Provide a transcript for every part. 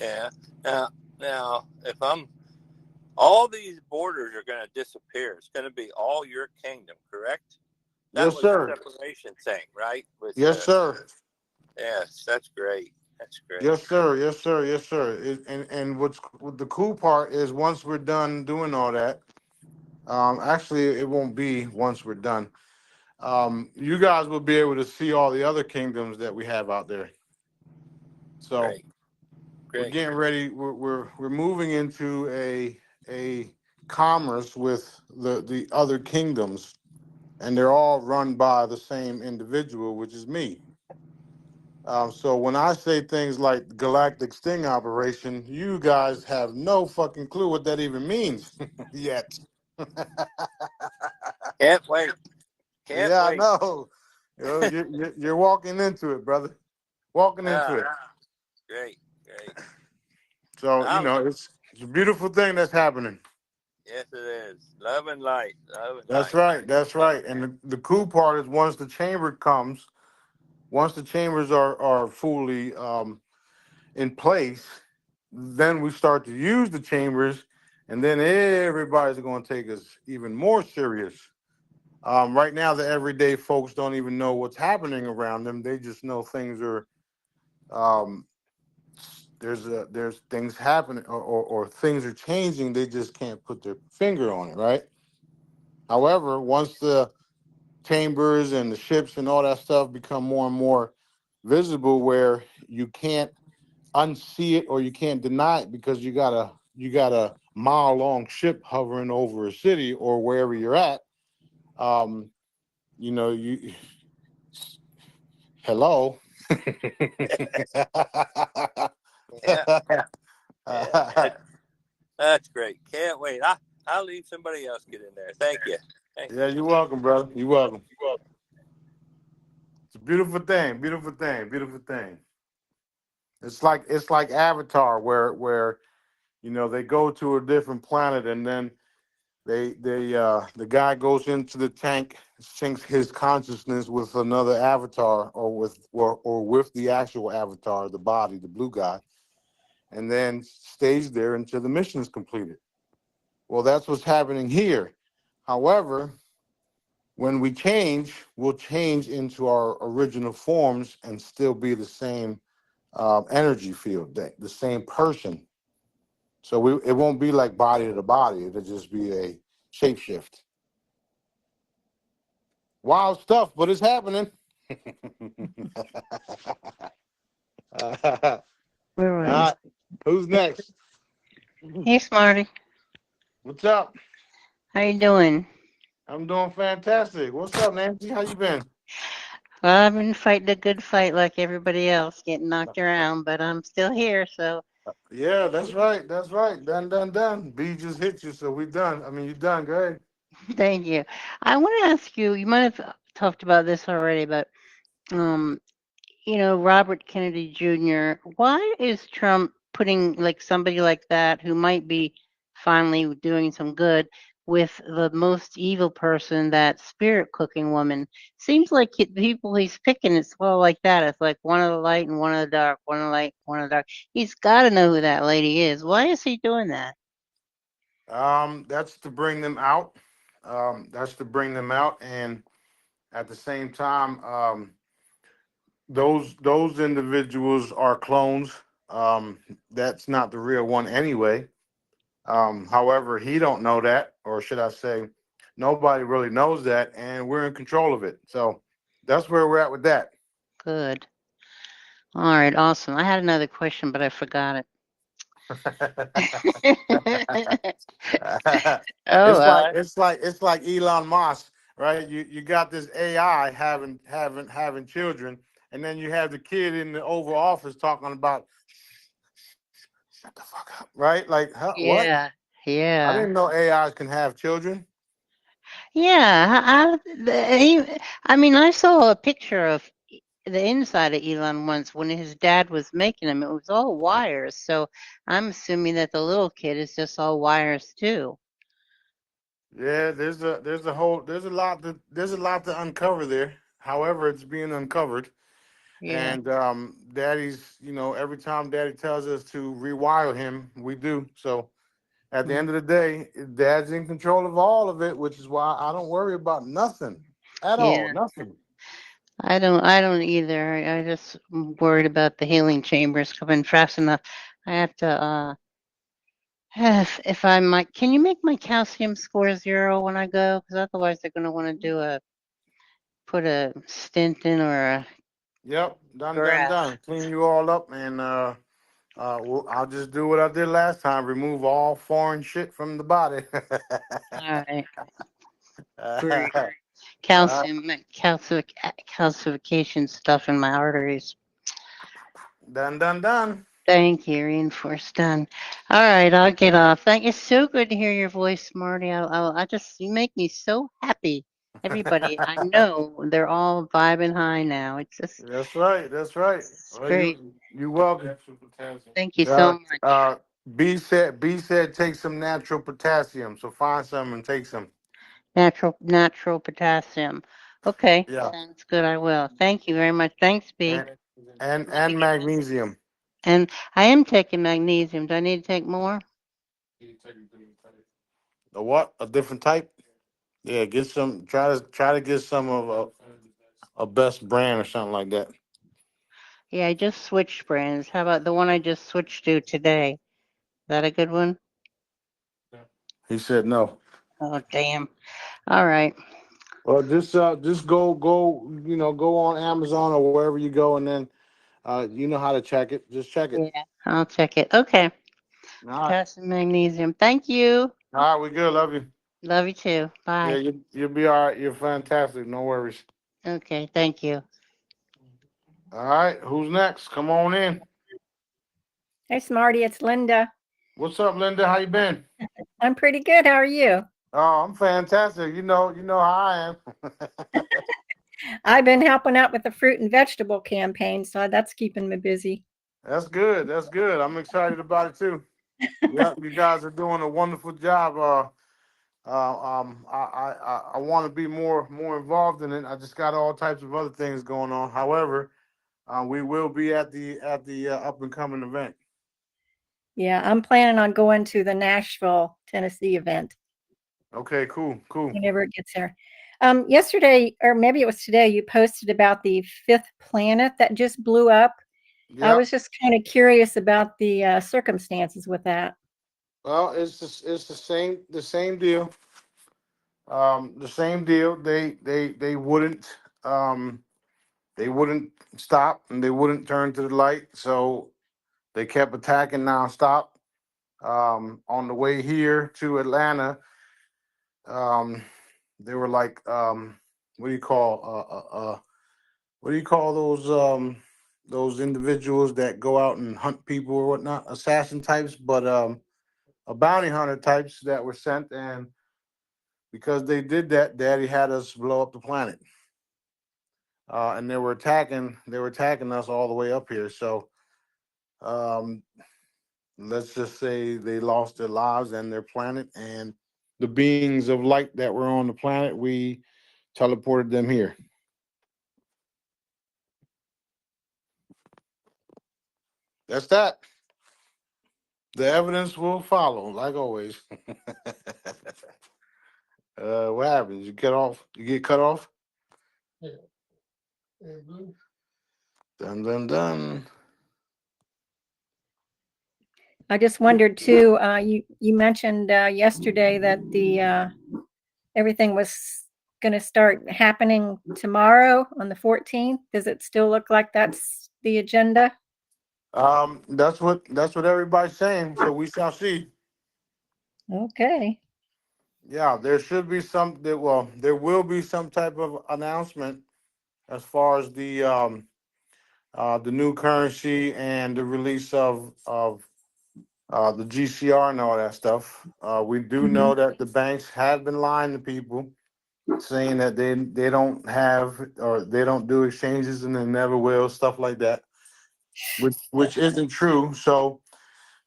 Yeah. Now, if I'm all these borders are going to disappear. It's going to be all your kingdom, correct? That Yes, was the sir. separation thing, right? With Yes, sir. yes, that's great. That's great. Yes, sir. Yes, sir. Yes, sir. And what the cool part is once we're done doing all that, actually it won't be once we're done. You guys will be able to see all the other kingdoms that we have out there. So Great. we're Great. getting ready. We're moving into a commerce with the other kingdoms, and they're all run by the same individual, which is me. So when I say things like galactic sting operation, you guys have no fucking clue what that even means yet. Can't wait. Can't Yeah, I wait. know. You're walking into it, brother. Walking into Ah, it. great. Great. So I'm, it's a beautiful thing that's happening. yes, it is. Love and light. Love and That's light. right. That's right. And the cool part is once the chambers are fully in place, then we start to use the chambers, and then everybody's going to take us even more serious. Right now, the everyday folks don't even know what's happening around them. They just know things are um, there's things happening or things are changing. They just can't put their finger on it, right? However, once the chambers and the ships and all that stuff become more and more visible, where you can't unsee it or you can't deny it because you got a mile long ship hovering over a city or wherever you're at. Um, you hello. Yeah. Yeah. That's great. Can't wait. I'll leave somebody else get in there. Thank you. Thank Yeah, you. you're welcome, brother. You're welcome. It's a beautiful thing, beautiful thing, beautiful thing. It's like Avatar, where they go to a different planet, and then the guy goes into the tank, syncs his consciousness with another avatar, or with the actual avatar, the body, the blue guy, and then stays there until the mission is completed. Well, that's what's happening here. However, when we change, we'll change into our original forms and still be the same energy field, the same person. So it won't be like body to body. It'll just be a shapeshift. Wild stuff, but it's happening. All We're right. right. Who's next? Hey, Smarty. What's up? How you doing? I'm doing fantastic. What's up, Nancy? How you been? Well, I've been fighting a good fight like everybody else, getting knocked around, but I'm still here, so Yeah, that's right. That's right. Done, done, done. B just hit you, so we done. I mean, you done. Go ahead. thank you. I want to ask you, you might have talked about this already, but um, Robert Kennedy Jr., why is Trump putting like somebody like that who might be finally doing some good with the most evil person, that spirit cooking woman? Seems like the people he's picking, it's all like that. It's like one of the light and one of the dark, one of the light, one of the dark. He's got to know who that lady is. Why is he doing that? That's to bring them out. That's to bring them out, and at the same time, those individuals are clones. That's not the real one anyway. However, he don't know that, or should I say, nobody really knows that, and we're in control of it. So that's where we're at with that. Good. All right, awesome. I had another question, but I forgot it. Oh, it's like well. it's like it's like Elon Musk, right? You got this AI having children, and then you have the kid in the Oval Office talking about shut the fuck up, right? Like, huh, what? Yeah, I yeah. didn't know AIs can have children. Yeah, I mean, I saw a picture of the inside of Elon once when his dad was making him. It was all wires, so I'm assuming that the little kid is just all wires too. Yeah, there's a lot to uncover there. However, it's being uncovered. Yeah. And Daddy's, every time Daddy tells us to rewire him, we do. So at the Mm. end of the day, Dad's in control of all of it, which is why I don't worry about nothing at all. Yeah. Nothing. I don't either. I just worried about the healing chambers coming fast enough. I have to if I might, can you make my calcium score 0 when I go? Because otherwise they're going to want to put a stent in or a Yep, done, done, graft. done. Clean you all up, and I'll just do what I did last time: remove all foreign shit from the body. All right, great. uh, Calcification stuff in my arteries. done, done, done. Thank you, reinforced done. All right, I'll get off. Thank you. So good to hear your voice, Marty. I just you make me so happy. Everybody, I know they're all vibing high now. It's just That's right. That's right. it's Well, great. you welcome. Thank you Uh, so much. uh, B said take some natural potassium. So find some and take some. Natural potassium. Okay, Yeah, sounds good. I will. Thank you very much. Thanks, B. and and Let me and get magnesium. and I am taking magnesium. Do I need to take more? A what? A different type? Yeah, get some. Try to get some of a best brand or something like that. Yeah, I just switched brands. How about the one I just switched to today? Is that a good one? He said no. Oh, damn. All right. Well, just go on Amazon or wherever you go, and then you know how to check it. Just check it. Yeah, I'll check it. Okay. All right, Potassium, magnesium. Thank you. all right, we good. Love you. Love you too. Yeah, Bye. you'll be all right. You're fantastic. No worries. Okay. Thank you. All right, who's next? Come on in. Hey, Smarty, it's Linda. What's up, Linda? How you been? I'm pretty good. How are you? Oh, I'm fantastic. You know how I am. I've been helping out with the fruit and vegetable campaign, so that's keeping me busy. That's good. That's good. I'm excited about it too. Yeah, you guys are doing a wonderful job. I want to be more involved in it. I just got all types of other things going on. However, we will be at the up and coming event. Yeah, I'm planning on going to the Nashville, Tennessee event Okay, cool. whenever it gets there. Yesterday, or maybe it was today, you posted about the fifth planet that just blew up. I Yep. was just kind of curious about the circumstances with that. Well, it's the same deal. The same deal. They um they wouldn't stop and they wouldn't turn to the light. So they kept attacking nonstop. On the way here to Atlanta, um, they were like, what do you call what do you call those individuals that go out and hunt people or whatnot? Assassin types, but a bounty hunter types that were sent, and because they did that, Daddy had us blow up the planet. And they were attacking us all the way up here. So um, let's just say they lost their lives and their planet, and the beings of light that were on the planet, we teleported them here. That's that. The evidence will follow, like always. What happens? You get off? You get cut off? Dun dun dun. I just wondered too. You mentioned yesterday that the everything was going to start happening tomorrow on the 14th. Does it still look like that's the agenda? That's what everybody's saying. So we shall see. Okay. Yeah, there should be some. Well, there will be some type of announcement as far as the new currency and the release of the GCR and all that stuff. We do Mhm. know that the banks have been lying to people, saying that they don't have or they don't do exchanges and they never will, stuff like that, which isn't true. So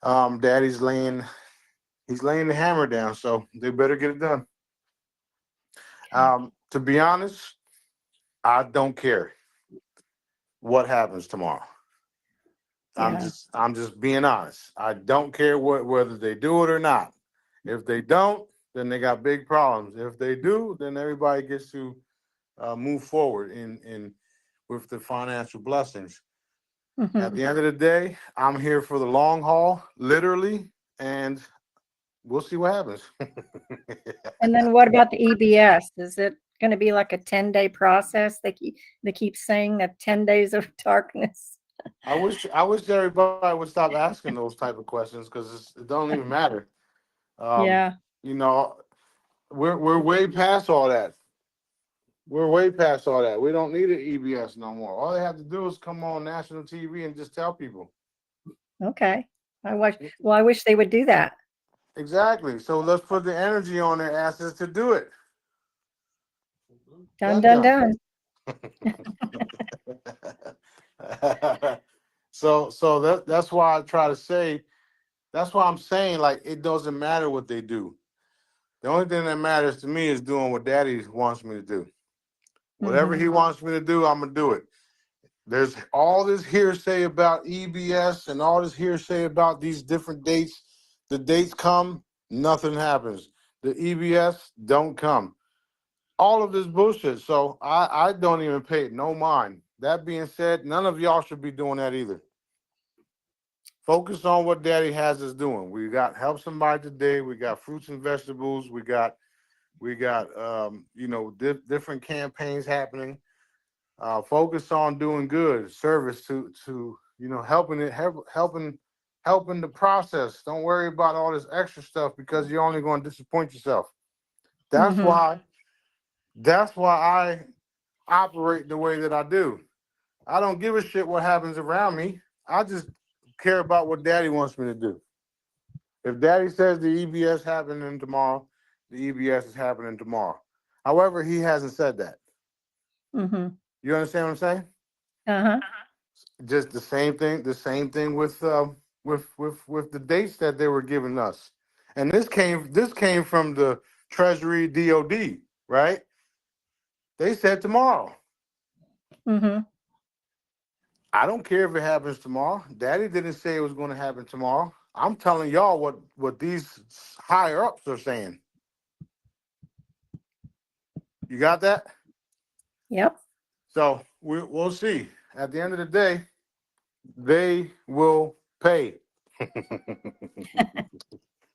Daddy's laying the hammer down, so they better get it done. Okay. To be honest, I don't care. what happens tomorrow. Yeah. I'm just being honest. I don't care whether they do it or not. If they don't, then they got big problems. If they do, then everybody gets to move forward in with the financial blessings. At Mhm. the end of the day, I'm here for the long haul, literally, and we'll see what happens. And then what about the EBS? Is it going to be like a 10-day process? They keep saying that 10 days of darkness. I wish everybody would stop asking those type of questions because it don't even matter. Um, Yeah. you know, we're way past all that. We're way past all that. We don't need an EBS no more. All they have to do is come on national TV and just tell people. Okay. I wish they would do that. Exactly. So let's put the energy on their asses to do it. Done, done, done. So that's why I try to say, that's why I'm saying, like, it doesn't matter what they do. The only thing that matters to me is doing what Daddy wants me to do. Whatever Mhm. he wants me to do, I'm gonna do it. There's all this hearsay about EBS and all this hearsay about these different dates. The dates come, nothing happens. The EBS don't come. All of this bullshit. So I don't even pay it no mind. That being said, none of y'all should be doing that either. Focus on what Daddy has us doing. We got Help Somebody Today. We got fruits and vegetables. We got different campaigns happening. Focus on doing good service to helping the process. Don't worry about all this extra stuff because you're only going to disappoint yourself. That's Mhm. why that's why I operate the way that I do. I don't give a shit what happens around me. I just care about what Daddy wants me to do. If Daddy says the EBS happening tomorrow, the EBS is happening tomorrow. However, he hasn't said that. Mhm. You understand what I'm saying? Uh-huh. Just the same thing. The same thing with the dates that they were giving us. And this came from the Treasury DOD, right? They said tomorrow. Mhm. I don't care if it happens tomorrow. Daddy didn't say it was going to happen tomorrow. I'm telling y'all what these higher ups are saying. You got that? Yep. So we'll see. At the end of the day, they will pay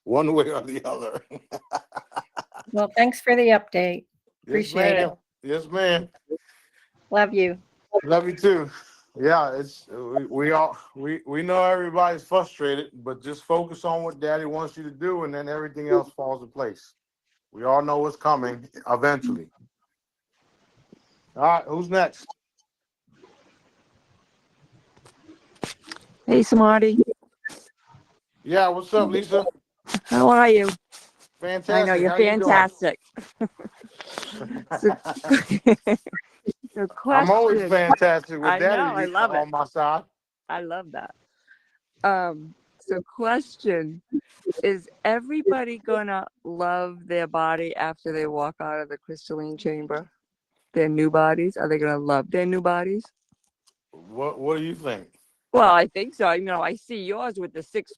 one way or the other. Well, thanks for the update. Yes, Appreciate it. ma'am. Yes, ma'am. Love you. Love you too. Yeah, it's we know everybody's frustrated, but just focus on what Daddy wants you to do, and then everything else falls in place. We all know what's coming eventually. All right, who's next? Hey, Smarty. Yeah, what's up, Lisa? How are you? I know Fantastic. you're How you doing? fantastic. So, so I'm always question. fantastic with I know. I Daddy love it. on my side. I love that. So question. Is everybody gonna love their body after they walk out of the crystalline chamber? Their new bodies? Are they gonna love their new bodies? What do you think? Well, I think so. You know, I see yours with the six.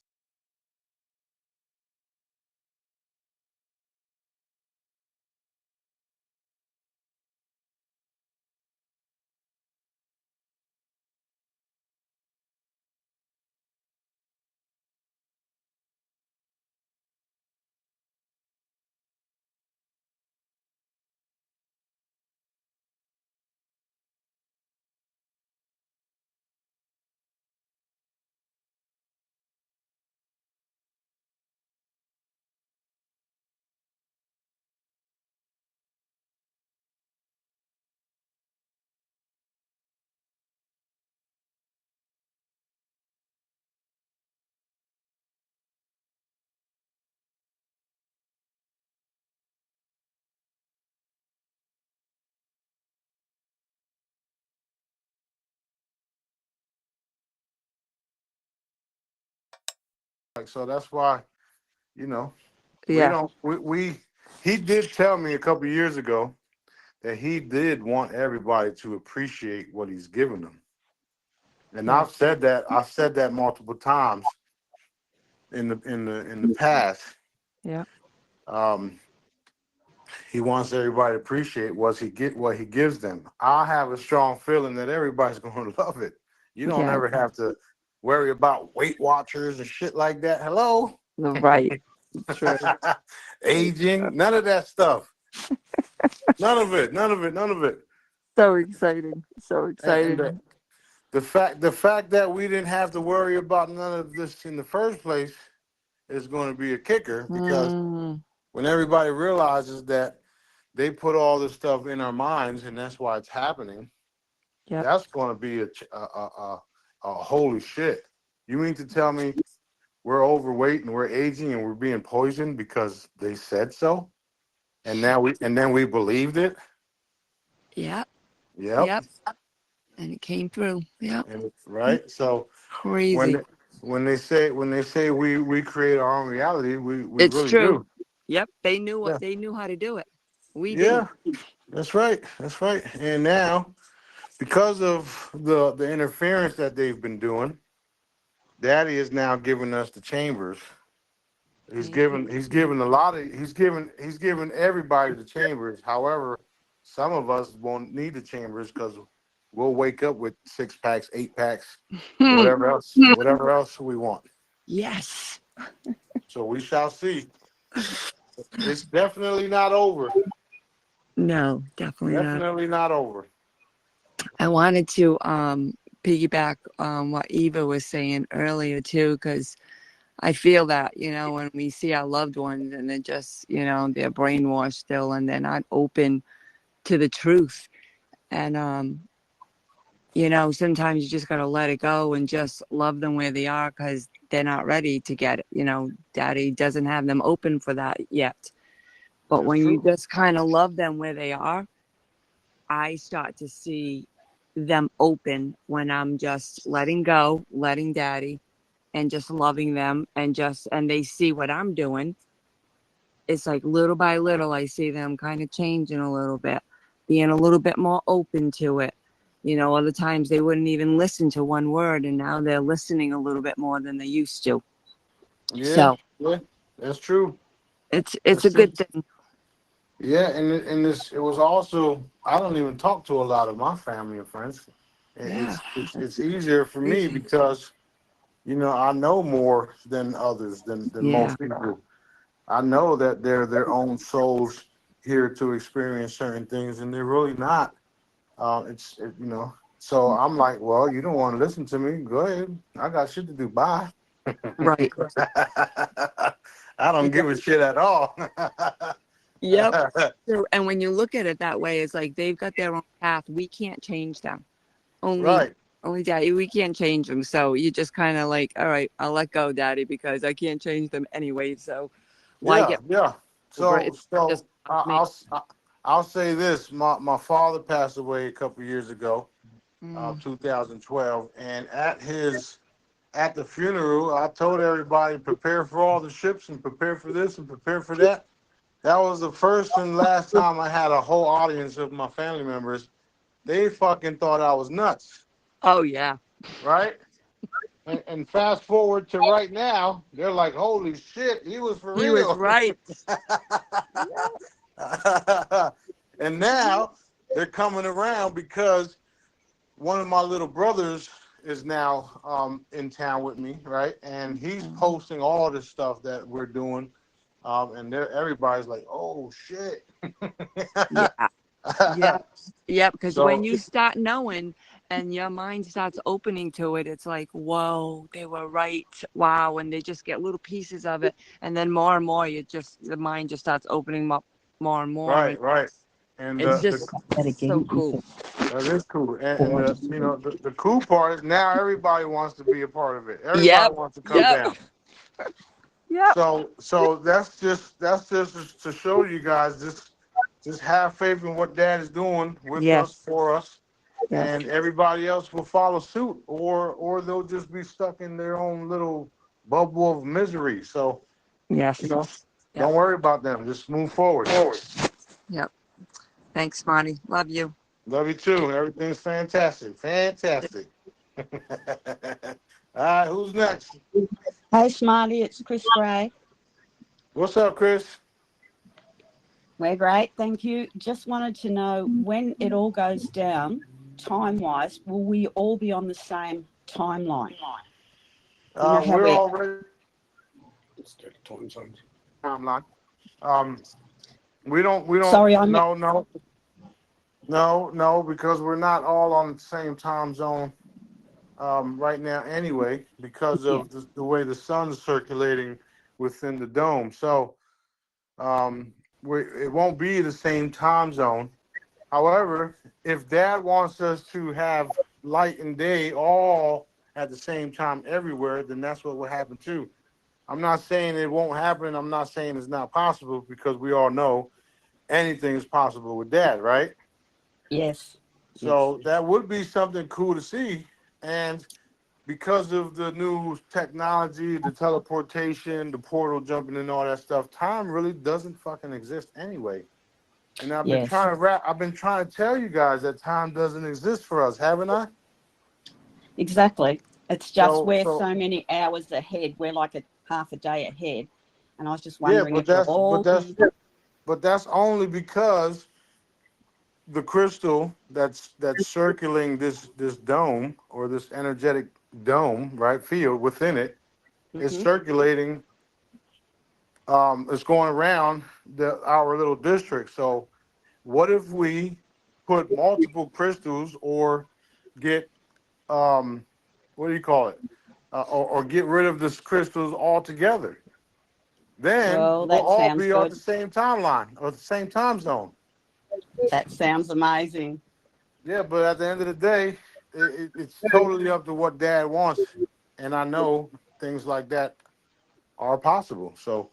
Like, so that's why, you know, we Yeah. don't we he did tell me a couple of years ago that he did want everybody to appreciate what he's given them. And Yeah. I've said that multiple times in the past. Yeah. Um, he wants everybody to appreciate what he gives them. I have a strong feeling that everybody's going to love it. You don't Yeah. ever have to worry about Weight Watchers and shit like that. Hello, Right. True. aging, none of that stuff. None of it. None of it. None of it. So exciting. So And exciting. the fact that we didn't have to worry about none of this in the first place is going to be a kicker, because Mm, when everybody realizes that they put all this stuff in our minds and that's why it's happening, yep. that's going to be a holy shit. You mean to tell me we're overweight and we're aging and we're being poisoned because they said so, and then we believed it? Yep. Yep. Yep. And it came through. Yep. And right. So Crazy. when when they say we create our own reality, we It's really true. do. Yep. Yeah. They knew how to do it. We didn't. Yeah. That's right. That's right. And now, because of the interference that they've been doing, Daddy is now giving us the chambers. He's given a lot of he's given everybody the chambers. However, some of us won't need the chambers because we'll wake up with 6 packs, 8 packs, whatever else we want. Yes. So we shall see. It's definitely not over. No, definitely not. Definitely not over. I wanted to piggyback on what Eva was saying earlier too, because I feel that, when we see our loved ones and they're just, they're brainwashed still and they're not open to the truth. And sometimes you just got to let it go and just love them where they are, because they're not ready to get it. Daddy doesn't have them open for that yet. But That's when you true. just kind of love them where they are, I start to see them open when I'm just letting go, letting Daddy, and just loving them, and they see what I'm doing. It's like little by little, I see them kind of changing a little bit, being a little bit more open to it. Other times they wouldn't even listen to one word, and now they're listening a little bit more than they used to. Yeah, So yeah, that's true. it's That's a true. good thing. Yeah, and it was also, I don't even talk to a lot of my family and friends. Yeah, It's easier for me crazy. because I know more than others than Yeah, most people. I know that they're their own souls here to experience certain things, and they're really not. So I'm like, well, you don't want to listen to me? Go ahead. I got shit to do. Bye. right. I don't give Yep. a shit at all. Yep. So, and when you look at it that way, it's like they've got their own path. We can't change them. Only, Right. only Daddy. We can't change them. So you just kind of like, all right, I'll let go, Daddy, because I can't change them anyway. So why Yeah. get Yeah. over So it? It's just so not I- me. I'll say this. My father passed away a couple years ago, Mm, 2012, and at the funeral, I told everybody prepare for all the ships and prepare for this and prepare for that. That was the first and last time I had a whole audience of my family members. They fucking thought I was nuts, oh yeah, right? And fast forward to right now, they're like, "Holy shit, he was for he was real." right. Yeah. And now they're coming around because one of my little brothers is now in town with me, right? And he's Mhm. posting all this stuff that we're doing, and everybody's like, "Oh shit!" Yeah. Yep. Yep. Because when So you start knowing and your mind starts opening to it, it's like, whoa, they were right. Wow. And they just get little pieces of it. And then more and more, the mind just starts opening up more and more. And right, right, and it's just so cool. that is cool. And the cool part is now everybody wants to be a part of it. Everybody Yep. wants to come Yep. down. Yep. So that's just to show you guys, just have faith in what Dad is doing with us, Yes. for us, Yes. and everybody else will follow suit, or they'll just be stuck in their own little bubble of misery. So you Yes. know, Yep. don't worry about them. Just move forward. Yep. Thanks, Smarty. Love you. Love you too. Everything's fantastic. Fantastic. All right, who's next? Hey, Smarty, it's Chris Gray. What's up, Chris? We're great, thank you. Just wanted to know when it all goes down, time-wise, will we all be on the same timeline? You know how We're we're already timeline. Um, we don't. sorry, I meant No, because we're not all on the same time zone right now anyway, because yeah, of the way the sun's circulating within the dome. So it won't be the same time zone. However, if Dad wants us to have light and day all at the same time everywhere, then that's what will happen too. I'm not saying it won't happen. I'm not saying it's not possible, because we all know anything is possible with Dad, right? yes, yes, So that would be something cool to see. And because of the new technology, the teleportation, the portal jumping and all that stuff, time really doesn't fucking exist anyway. And yes, I've been trying to tell you guys that time doesn't exist for us, haven't I? exactly. It's just So we're so so many hours ahead. We're like a half a day ahead. And I was just yeah, wondering if we'll all be but that's only because the crystal that's circling this dome, or this energetic dome, right, field within it, is mhm. circulating. It's going around our little district. So what if we put multiple crystals, or get what do you call it, or get rid of the crystals altogether? Then Well, we'll that all sounds be on the good. same timeline, or the same time zone. That sounds amazing. Yeah, but at the end of the day, it's totally up to what Dad wants, and I know things like that are possible. So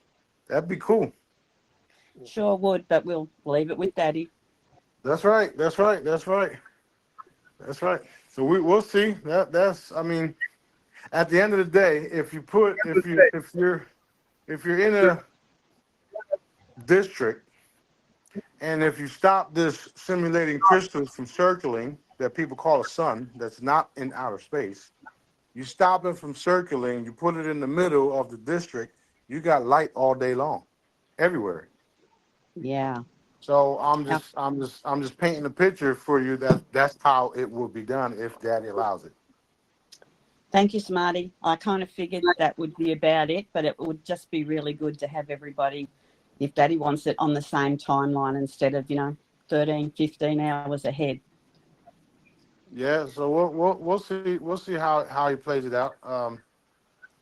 that'd be cool. Sure would, but we'll leave it with Daddy. That's right. That's right. That's right. That's right. So we'll see. That's, I mean, at the end of the day, if you're in a district, and if you stop this simulating crystals from circling that people call a sun, that's not in outer space, you stop it from circling, you put it in the middle of the district, you got light all day long, everywhere. Yeah. So Now, I'm just painting a picture for you that that's how it will be done if Daddy allows it. thank you, Smarty. I kind of figured that would be about it, but it would just be really good to have everybody, if Daddy wants it, on the same timeline instead of, 13, 15 hours ahead. Yeah. So we'll see how he plays it out. At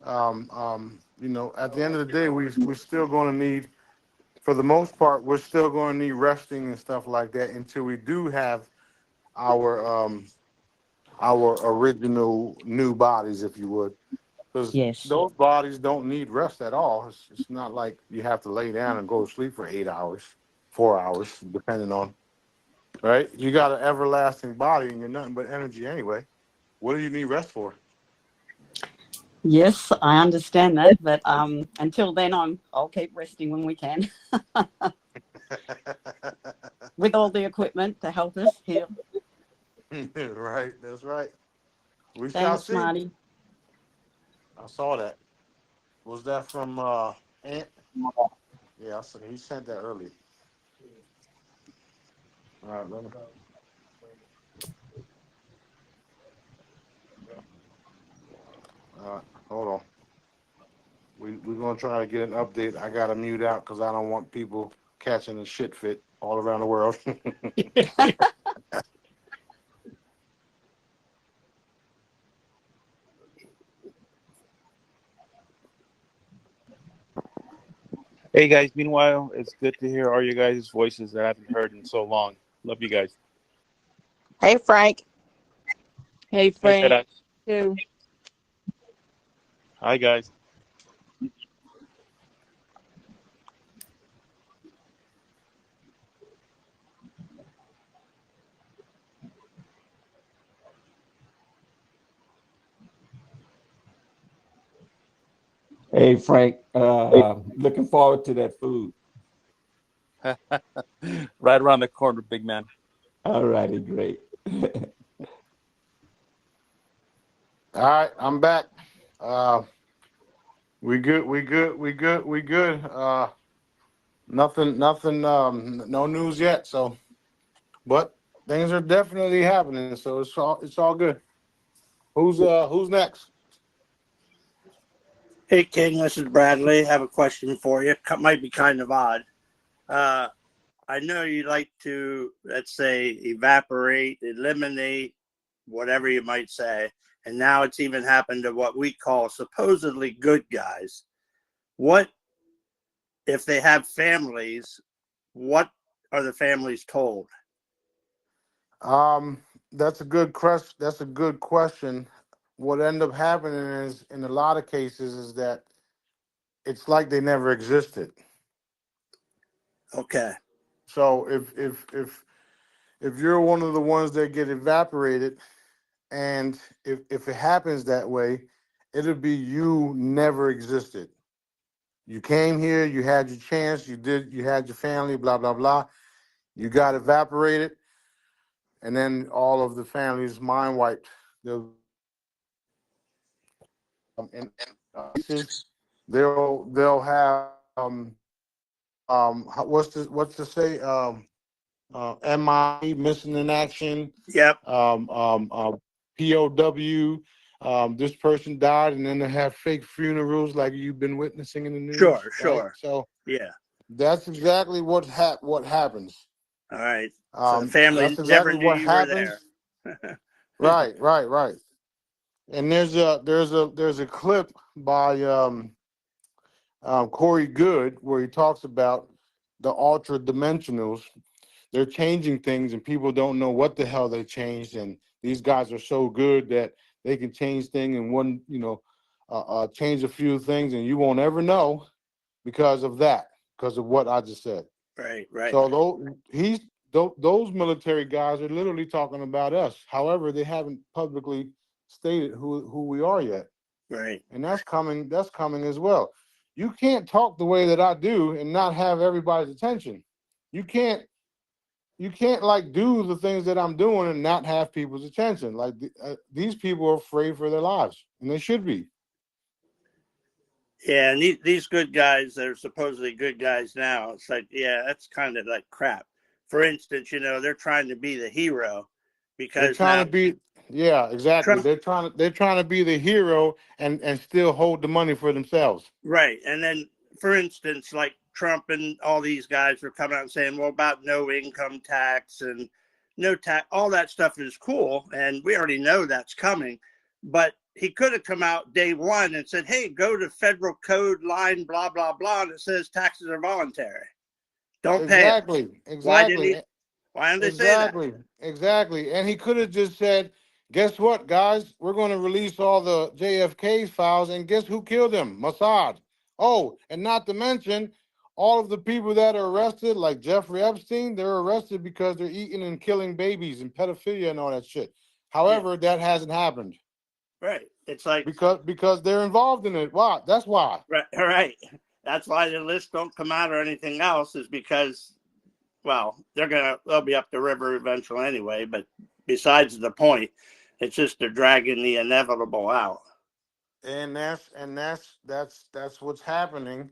the end of the day, we're still going to need, for the most part, we're still going to need resting and stuff like that until we do have our our original new bodies, if you would, because Yes. those bodies don't need rest at all. It's not like you have to lay down and go to sleep for 8 hours, 4 hours, depending on, right. You got an everlasting body, and you're nothing but energy anyway. What do you need rest for? Yes, I understand that, but until then, I'll keep resting when we can with all the equipment to help us heal. Right, that's right. We shall Thanks, see. Smarty. I saw that. Was that from Ant? Yeah, I saw, he sent that earlier. All right, let me. Hold on. We're gonna try to get an update. I gotta mute out because I don't want people catching a shit fit all around the world. Hey guys, meanwhile, it's good to hear all you guys' voices that I haven't heard in so long. Love you guys. Hey, Frank. Hey, Hey, Frank, Sarah. too. Hi guys. Hey Frank, looking forward to that food. Right around the corner, big man. All righty, great. All right, I'm back. Uh, we good. We good. We good. We good. Nothing. Nothing. No news yet. So, but things are definitely happening. So it's all good. Who's next? Hey, King, this is Bradley. I have a question for you. Might be kind of odd. Uh, I know you like to, let's say, evaporate, eliminate, whatever you might say. And now it's even happened to what we call supposedly good guys. What, if they have families, what are the families told? That's a good question. That's a good question. What end up happening is, in a lot of cases, is that it's like they never existed. Okay. So if you're one of the ones that get evaporated, and if it happens that way, it'll be you never existed. You came here, you had your chance, you had your family, blah blah blah. You got evaporated, and then all of the family's mind wiped. In cases, they'll have what's to say MI, missing in action, Yep. POW. This person died, and then they have fake funerals like you've been witnessing in the news, Sure. right? So Yeah. that's exactly what happens. All right. So the family That's never exactly knew what you were there. happens. Right. And there's a clip by Corey Good where he talks about the ultra dimensionals. They're changing things, and people don't know what the hell they changed. And these guys are so good that they can change things and change a few things, and you won't ever know because of that, because of what I just said. Right. So those military guys are literally talking about us. However, they haven't publicly stated who we are yet. Right. And that's coming. That's coming as well. You can't talk the way that I do and not have everybody's attention. You can't like do the things that I'm doing and not have people's attention. Like these people are afraid for their lives, and they should be. Yeah, and these good guys that are supposedly good guys now, it's like, yeah, that's kind of like crap. For instance, they're trying to be the hero They're because trying now to be, yeah, exactly. Trump, They're trying to be the hero and still hold the money for themselves. right? And then, for instance, like Trump and all these guys were coming out and saying, well, about no income tax and no tax, all that stuff is cool, and we already know that's coming. But he could have come out day one and said, hey, go to federal code line, blah, blah, blah, and it says taxes are voluntary. Don't pay them. Why didn't he? Why didn't they say that? Exactly. And he could have just said, guess what, guys? We're going to release all the JFK files, and guess who killed him? Mossad. Oh, and not to mention, all of the people that are arrested, like Jeffrey Epstein, they're arrested because they're eating and killing babies and pedophilia and all that shit. However, that hasn't happened. Right. It's like because they're involved in it. Why? That's why. Right. That's why the lists don't come out or anything else, is because, well, they'll be up the river eventually anyway. But besides the point, it's just they're dragging the inevitable out. And that's what's happening.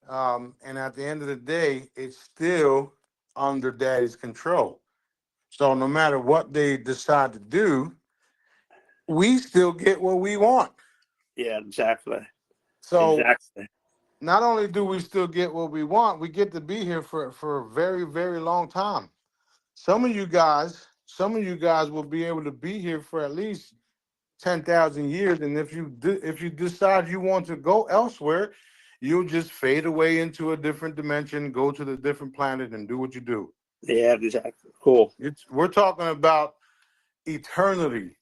And at the end of the day, it's still under daddy's control. So no matter what they decide to do, we still get what we want. Yeah, exactly. So not only do we still get what we want, we get to be here for a very, very long time. Some of you guys will be able to be here for at least 10,000 years. And if you decide you want to go elsewhere, you'll just fade away into a different dimension, go to the different planet, and do what you do. Yeah, exactly. Cool. We're talking about eternity.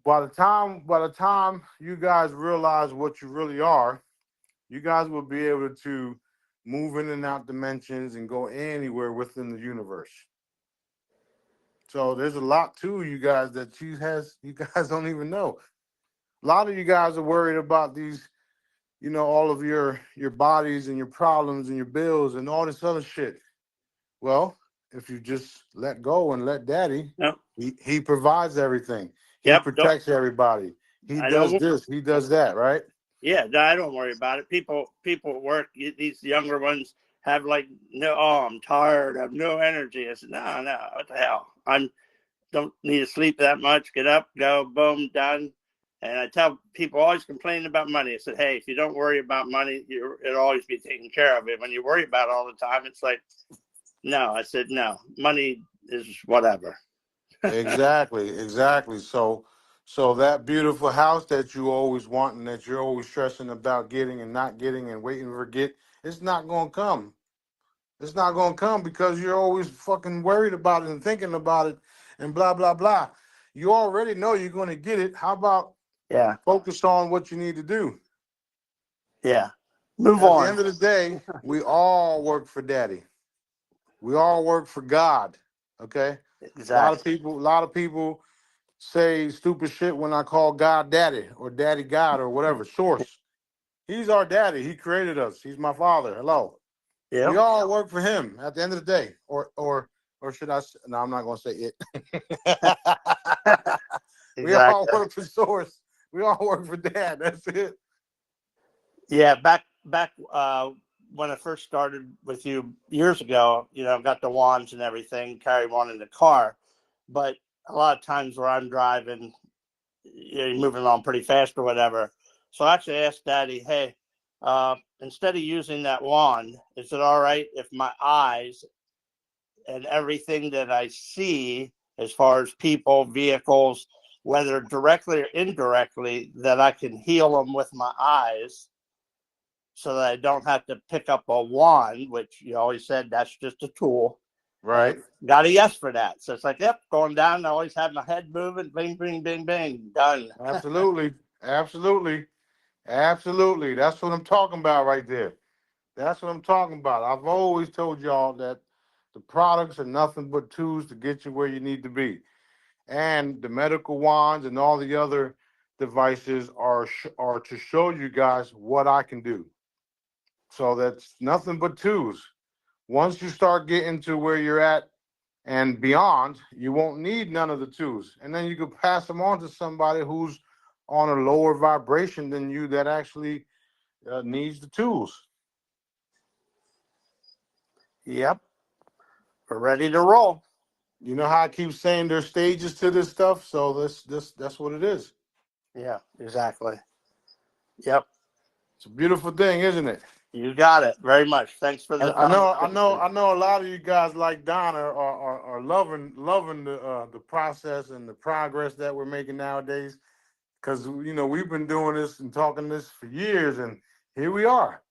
By the time you guys realize what you really are, you guys will be able to move in and out dimensions and go anywhere within the universe. So there's a lot to you guys that you guys don't even know. A lot of you guys are worried about these, all of your bodies and your problems and your bills and all this other shit. Well, if you just let go and let daddy, he provides everything. He Yep. protects everybody. He I does don't. this. He does that. Right. Yeah, no, I don't worry about it. People at work, these younger ones have like no. Oh, I'm tired. I have no energy. I said, no. What the hell? I don't need to sleep that much. Get up, go, boom, done. And I tell people always complaining about money. I said, hey, if you don't worry about money, it'll always be taken care of. It when you worry about it all the time, it's like, no. I said, no. Money is whatever. Exactly. So that beautiful house that you always want and that you're always stressing about getting and not getting and waiting to get, it's not gonna come. It's not gonna come because you're always fucking worried about it and thinking about it and blah blah blah. You already know you're gonna get it. How about Yeah. focus on what you need to do? Yeah. Move At the on. end of the day, we all work for daddy. We all work for God. Okay? Exactly. A lot of people say stupid shit when I call God daddy or daddy God or whatever. Source. He's our daddy. He created us. He's my father. Hello. We Yep. all work for him at the end of the day. Or should I say, no, I'm not gonna say it. We all Exactly. work for source. We all work for dad. That's it. Yeah, back when I first started with you years ago, got the wands and everything, carry one in the car. But a lot of times where I'm driving, you're moving along pretty fast or whatever. So I actually asked Daddy, hey, instead of using that wand, is it all right if my eyes and everything that I see, as far as people, vehicles, whether directly or indirectly, that I can heal them with my eyes? So that I don't have to pick up a wand, which you always said that's just a tool. Right. And got a yes for that. So it's like, yep, going down. I always have my head moving. Bing, bing, bing, bing. Done. Absolutely. That's what I'm talking about right there. That's what I'm talking about. I've always told y'all that the products are nothing but tools to get you where you need to be. And the medical wands and all the other devices are to show you guys what I can do. So that's nothing but tools. Once you start getting to where you're at and beyond, you won't need none of the tools. And then you could pass them on to somebody who's on a lower vibration than you that actually needs the tools. Yep. We're ready to roll. You know how I keep saying there's stages to this stuff, so that's what it is. Yeah, exactly. Yep. It's a beautiful thing, isn't it? You got it. Very much. Thanks for the I know, I know, conversation. I know. A lot of you guys like Donna are loving the process and the progress that we're making nowadays. Because we've been doing this and talking this for years, and here we are.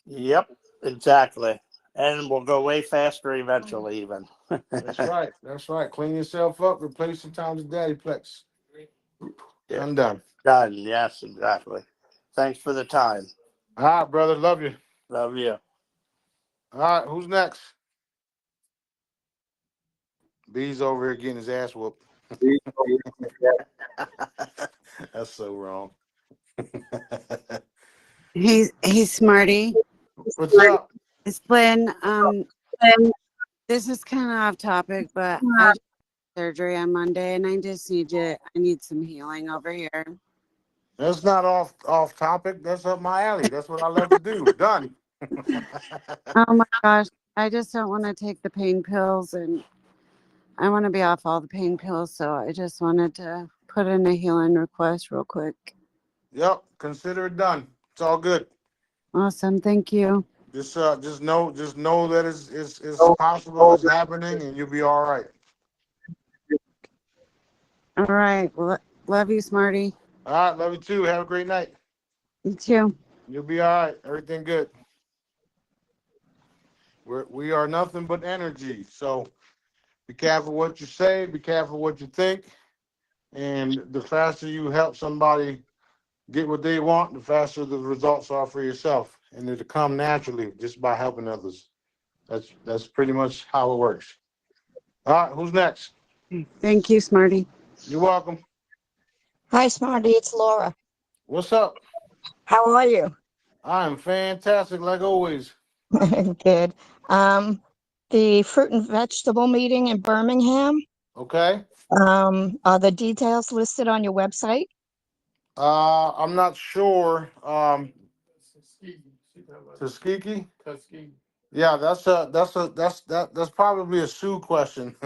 Yep, exactly. And we'll go way faster eventually, even. That's right. That's right. Clean yourself up. Replace sometimes the daddy plex. Yeah. I'm done. Done. Yes, exactly. Thanks for the time. All right, brother. Love you. Love you. All right. Who's next? B's over here getting his ass whooped. That's so wrong. He's Smarty. What's up? It's Lynn. This is kind of off topic, but I just had surgery on Monday, and I need some healing over here. That's not off topic. That's up my alley. That's what I love to do. Done. Oh my gosh, I just don't want to take the pain pills, and I want to be off all the pain pills. So I just wanted to put in a healing request real quick. Yep. Consider it done. It's all good. Awesome, thank you. Just know that it's possible. It's happening, and you'll be all right. All right, well, love you, Smarty. All right. Love you too. Have a great night. You too. You'll be all right. Everything good. We are nothing but energy. So be careful what you say. Be careful what you think. And the faster you help somebody get what they want, the faster the results are for yourself. And it'll come naturally just by helping others. That's pretty much how it works. All right. Who's next? Thank you, Smarty. You're welcome. Hi, Smarty. It's Laura. What's up? How are you? I'm fantastic, like always. Good. The fruit and vegetable meeting in Birmingham. Okay. Are the details listed on your website? I'm not sure. Tuskegee? Yeah, that's probably a Sioux question.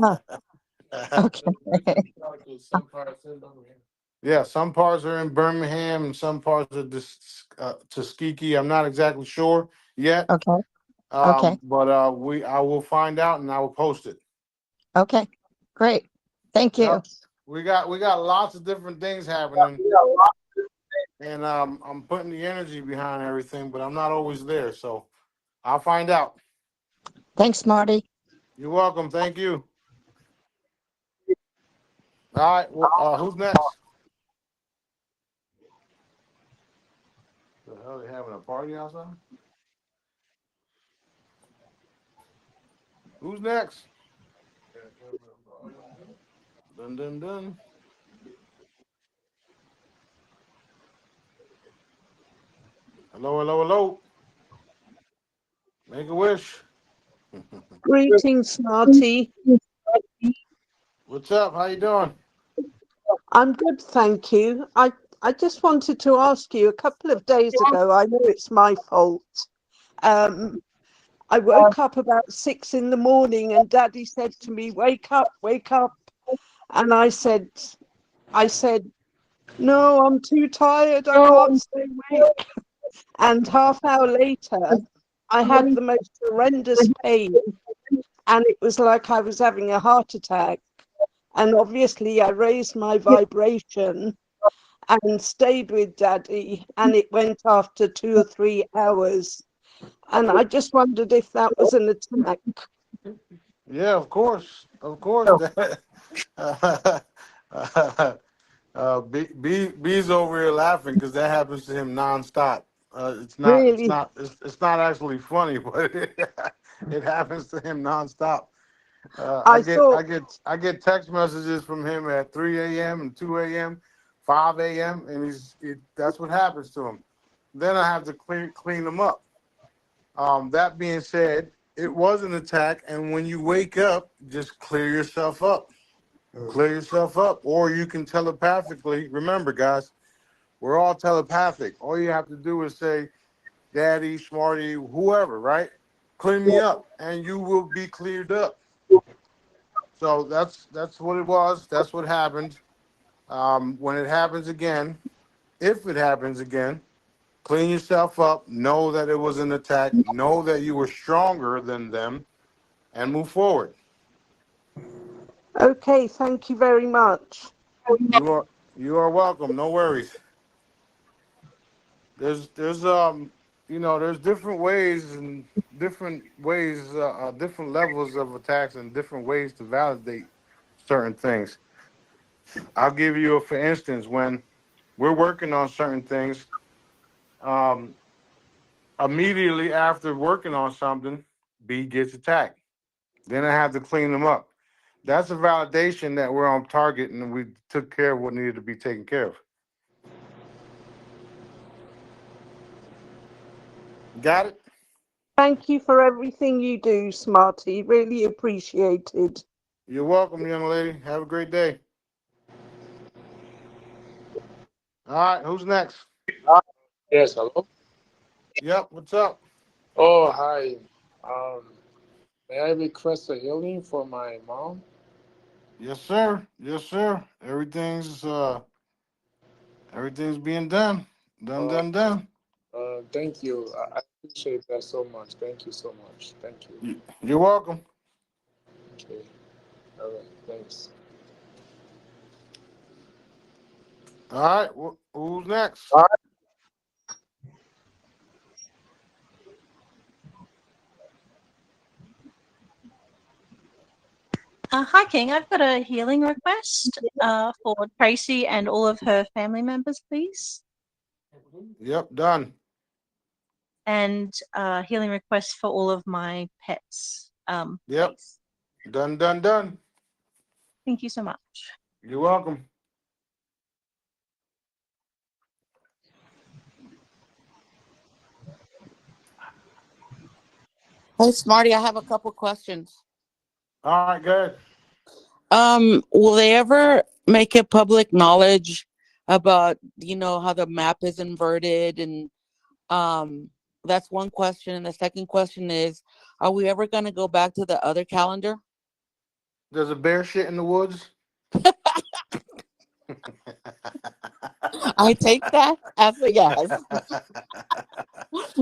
Oh, okay. Yeah, some parts are in Birmingham and some parts are Tuskegee. I'm not exactly sure yet. Okay. Okay. But I will find out and I will post it. Okay. Great. Thank you. Yep. We got lots of different things happening, and I'm putting the energy behind everything, but I'm not always there, so I'll find out. Thanks, Marty. You're welcome. Thank you. All right. Well, who's next? The hell, they having a party outside? Who's next? Dun dun dun. Hello, hello, hello. Make a wish. Greetings, Smarty. What's up? How you doing? I'm good, thank you. I just wanted to ask you, a couple of days ago, I know it's my fault. I woke up about 6 in the morning and Daddy said to me, wake up, wake up. And I said, no, I'm too tired, I can't stay awake. And half hour later, I had the most horrendous pain. And it was like I was having a heart attack. And obviously I raised my vibration and stayed with Daddy, and it went after 2 or 3 hours. And I just wondered if that was an attack. Yeah, of course. Of course. B's over here laughing because that happens to him nonstop. It's not. It's Really, not. It's not actually funny, but it happens to him nonstop. I thought, I get text messages from him at 3 a.m. and 2 a.m., 5 a.m. and that's what happens to him. Then I have to clean him up. That being said, it was an attack, and when you wake up, just clear yourself up. Clear yourself up, or you can telepathically. Remember, guys, we're all telepathic. All you have to do is say, "Daddy, Smarty, whoever," right? Clean me up, and you will be cleared up. So that's what it was. That's what happened. When it happens again, if it happens again, clean yourself up. Know that it was an attack. Know that you were stronger than them, and move forward. okay, thank you very much. You are welcome. No worries. There's there's different ways and different levels of attacks and different ways to validate certain things. I'll give you for instance, when we're working on certain things, um, immediately after working on something, B gets attacked. Then I have to clean them up. That's a validation that we're on target and we took care of what needed to be taken care of. Got it? Thank you for everything you do, Smarty. Really appreciated. You're welcome, young lady. Have a great day. All right, who's next? Yes, hello. Yep, what's up? Oh, hi. Um, may I request a healing for my mom? Yes, sir. Yes, sir. Everything's being done. Done, Uh, done, done. thank you. I appreciate that so much. Thank you so much. Thank you. You're welcome. Okay. All right. Thanks. All right, who's next? Hi, King. I've got a healing request for Tracy and all of her family members, please. Yep, done. And healing request for all of my pets. Yep, Please. done, done, done. Thank you so much. You're welcome. Hey, Smarty, I have a couple questions. All right, good. Will they ever make it public knowledge about, how the map is inverted? And that's one question. And the second question is, are we ever going to go back to the other calendar? There's a bear shit in the woods. I take that as a yes.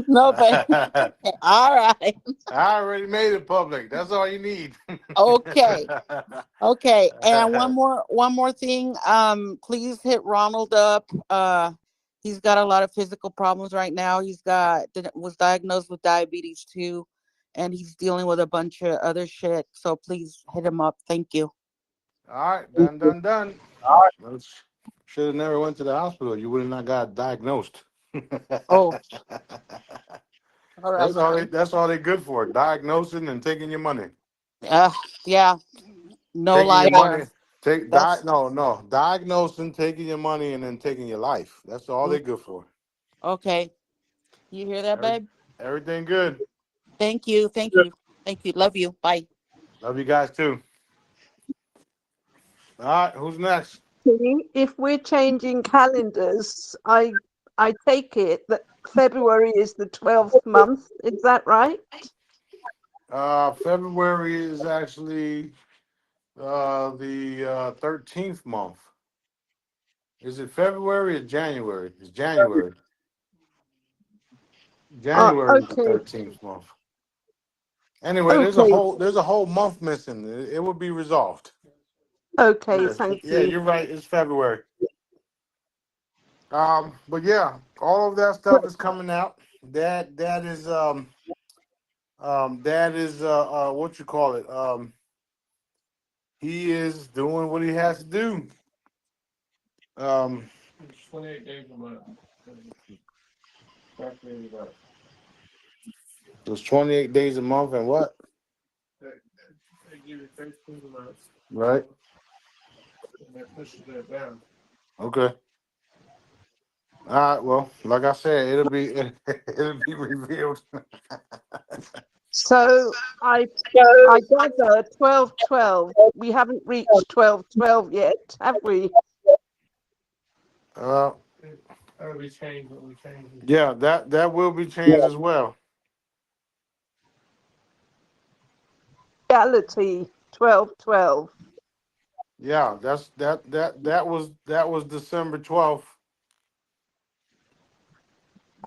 No, but all right. I already made it public. That's all you need. Okay. Okay. And one more thing. Please hit Ronald up. He's got a lot of physical problems right now. Was diagnosed with diabetes too, and he's dealing with a bunch of other shit. So please hit him up. Thank you. All right, done. Should have never went to the hospital. You would have not got diagnosed. Oh. All right. That's all they good for. Diagnosing and taking your money. Yeah. No Taking lie your money. there. No. Diagnosing, taking your money, and then taking your life. That's all they good for. Okay. You hear that, babe? Everything good. Thank you. Love you. Bye. Love you guys too. All right, who's next? If we're changing calendars, I take it that February is the 12th month. Is that right? February is actually the 13th month. Is it February or January? It's January. January is the 13th month. Anyway, there's a whole month missing. It will be resolved. Okay, thank you. Yeah, you're right. It's February. But yeah, all of that stuff is coming out. That is what you call it. He is doing what he has to do. 28 days a month. There's 28 days a month and what? They give you 13 months. Right. And that pushes it down. Okay. All right. Well, like I said, it'll be revealed. So I gather 12/12. We haven't reached 12/12 yet, have we? That'll be changed when we change it. Yeah, that will be changed as well. Reality 12/12. Yeah, that was December 12th.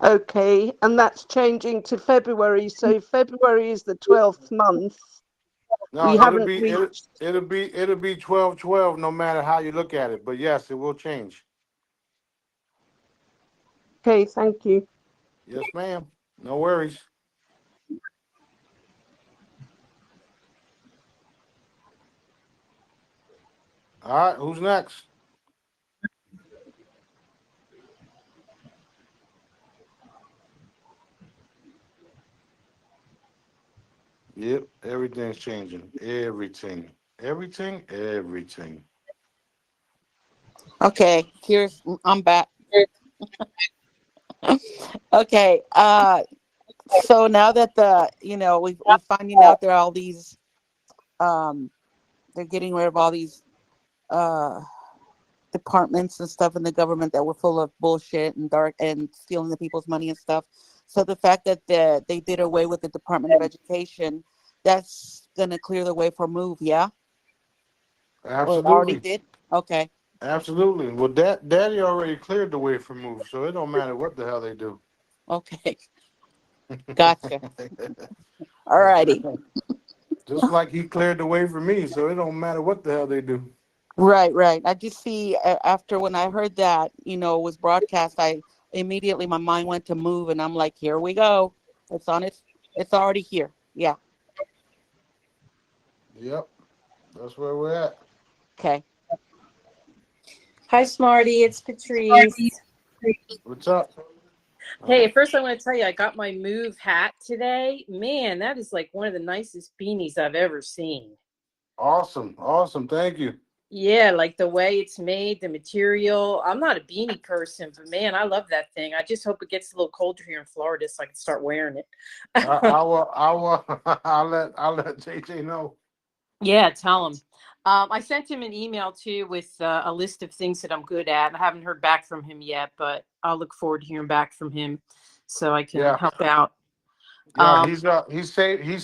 Okay, and that's changing to February. So February is the 12th month. No, we haven't it'll be 12/12 no matter how you look at it. But yes, it will change. Okay, thank you. Yes, ma'am. No worries. All right, who's next? Yep, everything's changing. Everything. Okay, I'm back. Okay, so now that we're finding out there are all these, they're getting rid of all these departments and stuff in the government that were full of bullshit and dark and stealing the people's money and stuff. So the fact that they did away with the Department of Education, that's gonna clear the way for MOVE, yeah? Or it already Absolutely. did? Okay. Absolutely. Well, Daddy already cleared the way for MOVE, so it don't matter what the hell they do. Okay. Gotcha. All righty. Just like he cleared the way for me, so it don't matter what the hell they do. Right. I just see after when I heard that, it was broadcast, I immediately my mind went to MOVE, and I'm like, here we go. It's already here. Yeah. Yep. That's where we're at. Okay. Hi, Smarty. It's Patrice. What's up? Hey, first I want to tell you, I got my MOVE hat today. Man, that is like one of the nicest beanies I've ever seen. Awesome. Thank you. Yeah, like the way it's made, the material. I'm not a beanie person, but man, I love that thing. I just hope it gets a little colder here in Florida so I can start wearing it. I'll let JJ know. Yeah, tell him. I sent him an email too with a list of things that I'm good at. I haven't heard back from him yet, but I'll look forward to hearing back from him so I can Yeah, help out. yeah. Um, He's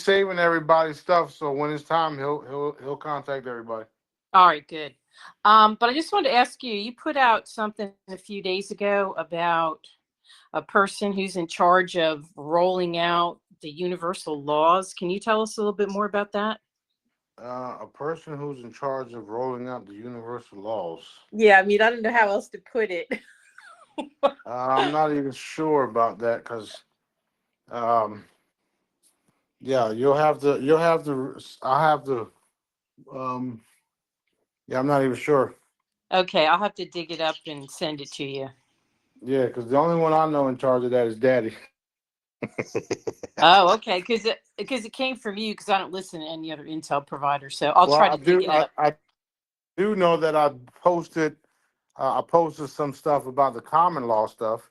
saving everybody's stuff. So when it's time, he'll contact everybody. all right, good. But I just wanted to ask you, you put out something a few days ago about a person who's in charge of rolling out the universal laws. Can you tell us a little bit more about that? A person who's in charge of rolling out the universal laws. Yeah, I mean, I don't know how else to put it. I'm not even sure about that because, um, yeah, I have to, um, yeah, I'm not even sure. Okay, I'll have to dig it up and send it to you. Yeah, because the only one I know in charge of that is Daddy. Oh, okay, because it came from you because I don't listen to any other Intel provider, so I'll Well, try to dig it up. I do know that posted, I posted some stuff about the common law stuff.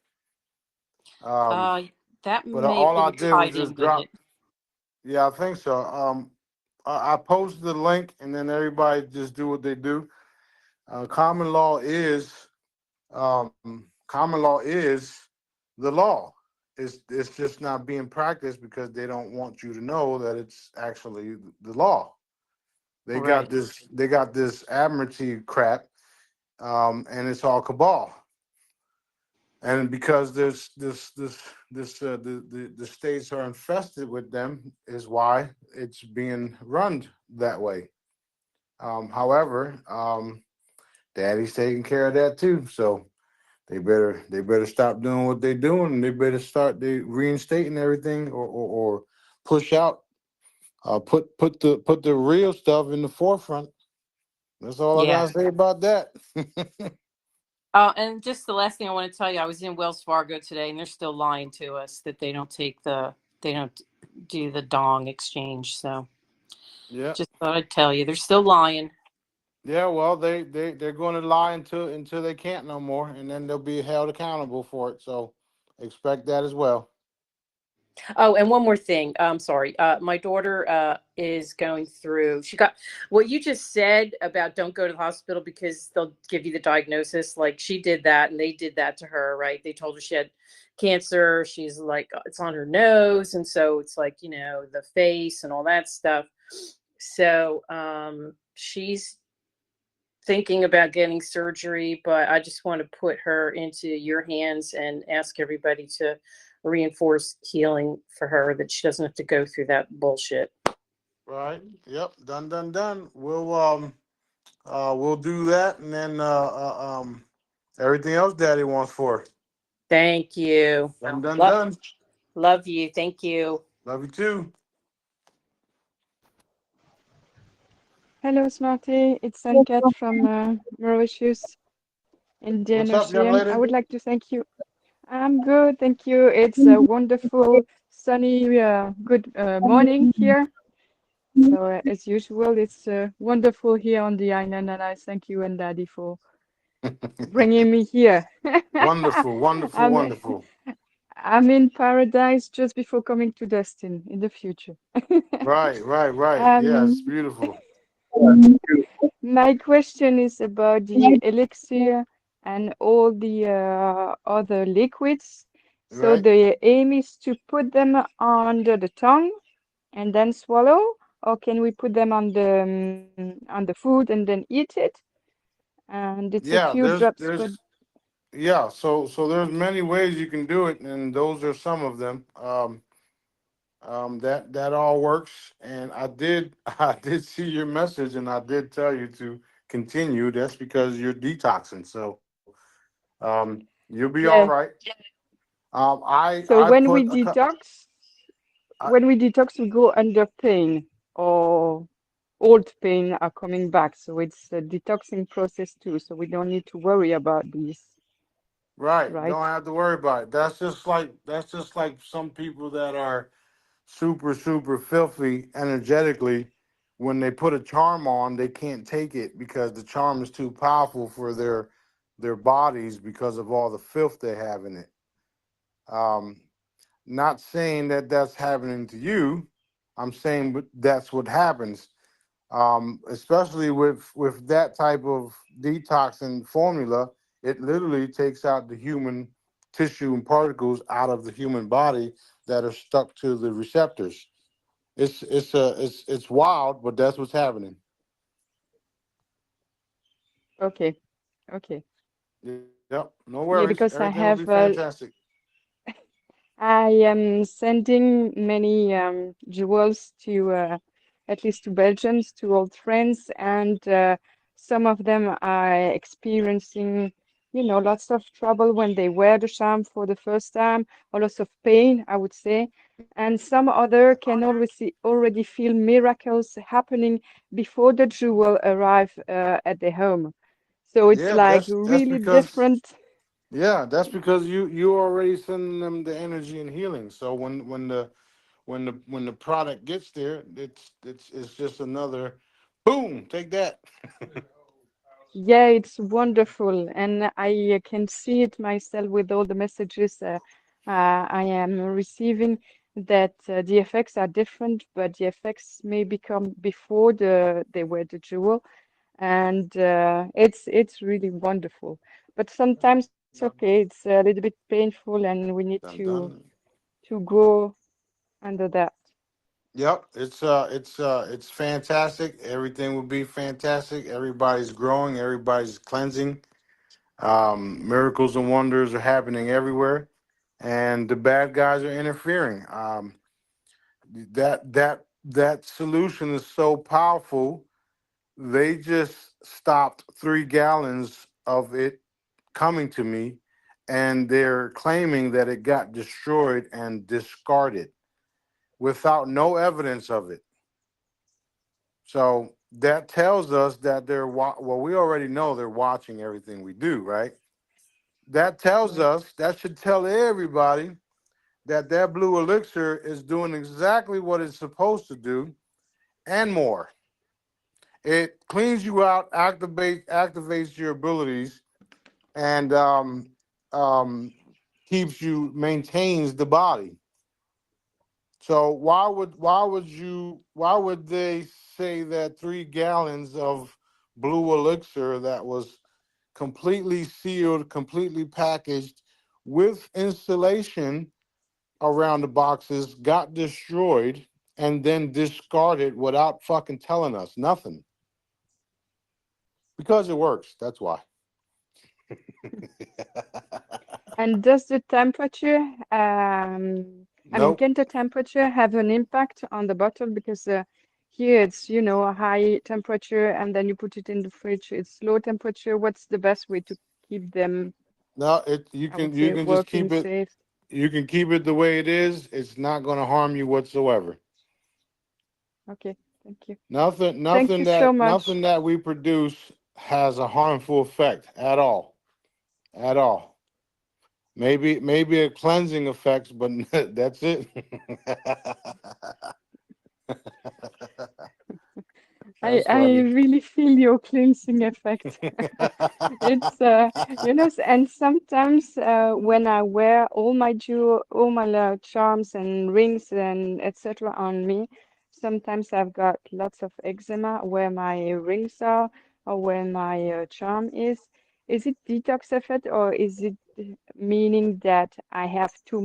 Um, That but may have all I been did was tied in just with drop. it. Yeah, I think so. I posted the link, and then everybody just do what they do. Common law is the law. It's just not being practiced because they don't want you to know that it's actually the law. Right. They got this admiralty crap, and it's all cabal. And because the states are infested with them is why it's being run that way. However, Daddy's taking care of that too, so they better stop doing what they're doing, and they better start reinstating everything, or push out, put the real stuff in the forefront. That's all I Yeah. gotta say about that. And just the last thing I want to tell you, I was in Wells Fargo today, and they're still lying to us that they don't do the dong exchange. So Yeah. just thought I'd tell you, they're still lying. Yeah, well, they're going to lie until they can't no more, and then they'll be held accountable for it. So expect that as well. Oh, and one more thing. I'm sorry. My daughter is going through. She got what you just said about don't go to the hospital because they'll give you the diagnosis. Like she did that, and they did that to her, right? They told her she had cancer. She's like, it's on her nose, and so it's like the face and all that stuff. So she's thinking about getting surgery, but I just want to put her into your hands and ask everybody to reinforce healing for her, that she doesn't have to go through that bullshit. Right. Yep. Done. Done. Done. We'll do that, and then everything else Daddy wants for her. Thank you. Done. Done. Done. Love you. Thank you. Love you too. Hello, Smarty. It's Ankat from Mauritius, Indian What's up, young Ocean. I lady? would like to thank you. I'm good, thank you. It's a wonderful, sunny, good morning here. So, as usual, it's wonderful here on the island, and I thank you and Daddy for bringing me here. Wonderful. Wonderful. I'm Wonderful. I'm in paradise just before coming to Destin in the future. Right. Right. Right. Yeah, it's Um, beautiful. My question is about the elixir and all the other liquids. So Right. the aim is to put them under the tongue and then swallow, or can we put them on the food and then eat it? And it's a Yeah. few drops, but Yeah. So there's many ways you can do it, and those are some of them. That all works, and I did see your message, and I did tell you to continue. That's because you're detoxing, so you'll be all yeah. right. I So I put a cou- I, when we detox, we go under pain or old pain are coming back. So it's a detoxing process too. So we don't need to worry about these, right. right? Don't have to worry about it. That's just like some people that are super filthy energetically. When they put a charm on, they can't take it because the charm is too powerful for their bodies because of all the filth they have in it. Um, Not saying that that's happening to you. I'm saying that's what happens. Especially with that type of detoxing formula, it literally takes out the human tissue and particles out of the human body that are stuck to the receptors. It's wild, but that's what's happening. Okay. Okay. Yep, no Yeah, worries. because Everything will be fantastic. I am sending many jewels to at least to Belgians, to old friends, and some of them are experiencing, lots of trouble when they wear the charm for the first time, or lots of pain, I would say. And some other can already feel miracles happening before the jewel arrive at their home. So it's Yeah, like that's really because different. yeah, that's because you already sending them the energy and healing. So when the product gets there, it's just another boom. Take that. Yeah, it's wonderful, and I can see it myself with all the messages I am receiving that the effects are different, but the effects may become before they wear the jewel, and it's really wonderful. But sometimes, okay, it's a little bit painful, and we need Dun, dun. to go under that. Yep, it's fantastic. Everything will be fantastic. Everybody's growing. Everybody's cleansing. Miracles and wonders are happening everywhere, and the bad guys are interfering. That solution is so powerful. They just stopped 3 gallons of it coming to me, and they're claiming that it got destroyed and discarded without no evidence of it. So that tells us that well, we already know they're watching everything we do, right? That tells Right. us, that should tell everybody that blue elixir is doing exactly what it's supposed to do and more. It cleans you out, activates your abilities, and um, maintains the body. So why would they say that 3 gallons of blue elixir that was completely sealed, completely packaged with installation around the boxes got destroyed and then discarded without fucking telling us nothing? Because it works. That's why. And does the temperature, Nope. can the temperature have an impact on the bottle? Because here it's, a high temperature, and then you put it in the fridge, it's low temperature. What's the best way to keep them, No, I would you say, can just working keep it. safe? You can keep it the way it is. It's not going to harm you whatsoever. Okay, thank you. Nothing, Thank you so much. nothing that we produce has a harmful effect at all. At all. Maybe a cleansing effect, but that's it. I That's I funny. really feel your cleansing effect. It's and sometimes when I wear all my charms and rings and etc. on me, sometimes I've got lots of eczema where my rings are or where my charm is. Is it detox effect, or is it meaning that I have No, too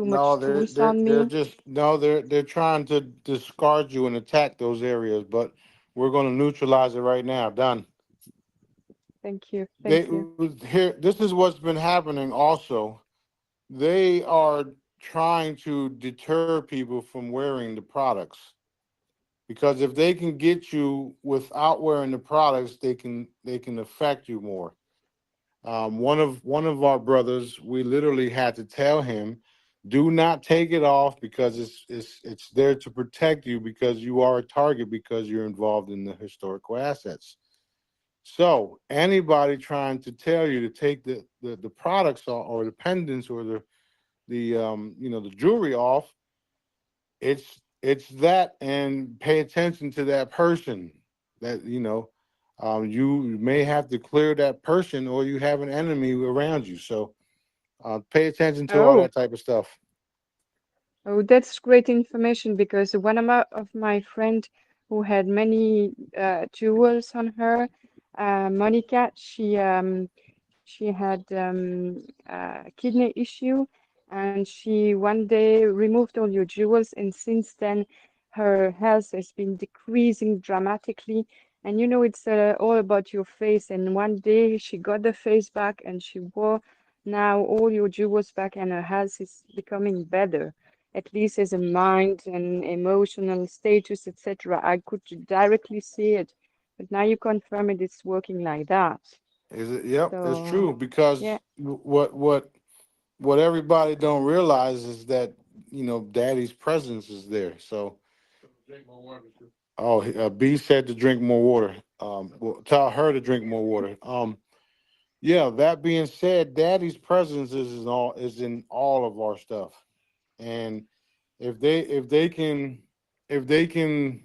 no, much tools on they're me? just no, they're trying to discard you and attack those areas, but we're going to neutralize it right now. Done. Thank you, They thank you. here. This is what's been happening. Also, they are trying to deter people from wearing the products because if they can get you without wearing the products, they can affect you more. One of our brothers, we literally had to tell him, do not take it off because it's there to protect you because you are a target because you're involved in the historical assets. So anybody trying to tell you to take the products or the pendants or the jewelry off, it's that, and pay attention to that person. That you may have to clear that person, or you have an enemy around you. So pay attention to all Oh. that type of stuff. Oh, that's great information because one of my friend who had many jewels on her, Monica, she had kidney issue, and she one day removed all your jewels, and since then her health has been decreasing dramatically. And you know, it's all about your face. And one day she got the face back, and she wore now all your jewels back, and her health is becoming better, at least as a mind and emotional status, etc. I could directly see it, but now you confirm it, it's working like that. Is it? Yep, it's So, true because yeah, what everybody don't realize is that Daddy's presence is there. So, B said to drink more water. Well, tell her to drink more water. Yeah. That being said, Daddy's presence is in all of our stuff, and if they can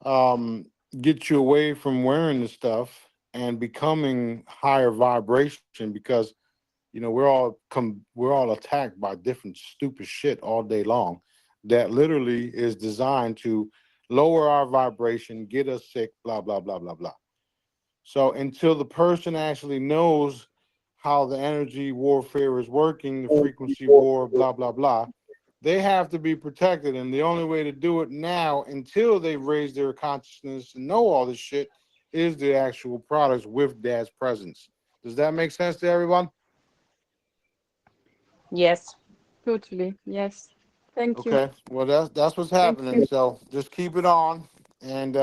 um, get you away from wearing the stuff and becoming higher vibration, because we're all attacked by different stupid shit all day long that literally is designed to lower our vibration, get us sick, blah blah blah blah blah. So until the person actually knows how the energy warfare is working, the frequency war, blah blah blah, they have to be protected. And the only way to do it now, until they've raised their consciousness and know all this shit, is the actual products with Dad's presence. Does that make sense to everyone? Yes. totally. Yes. Thank you. Okay. Well, that's what's Thank happening. you. So just keep it on, and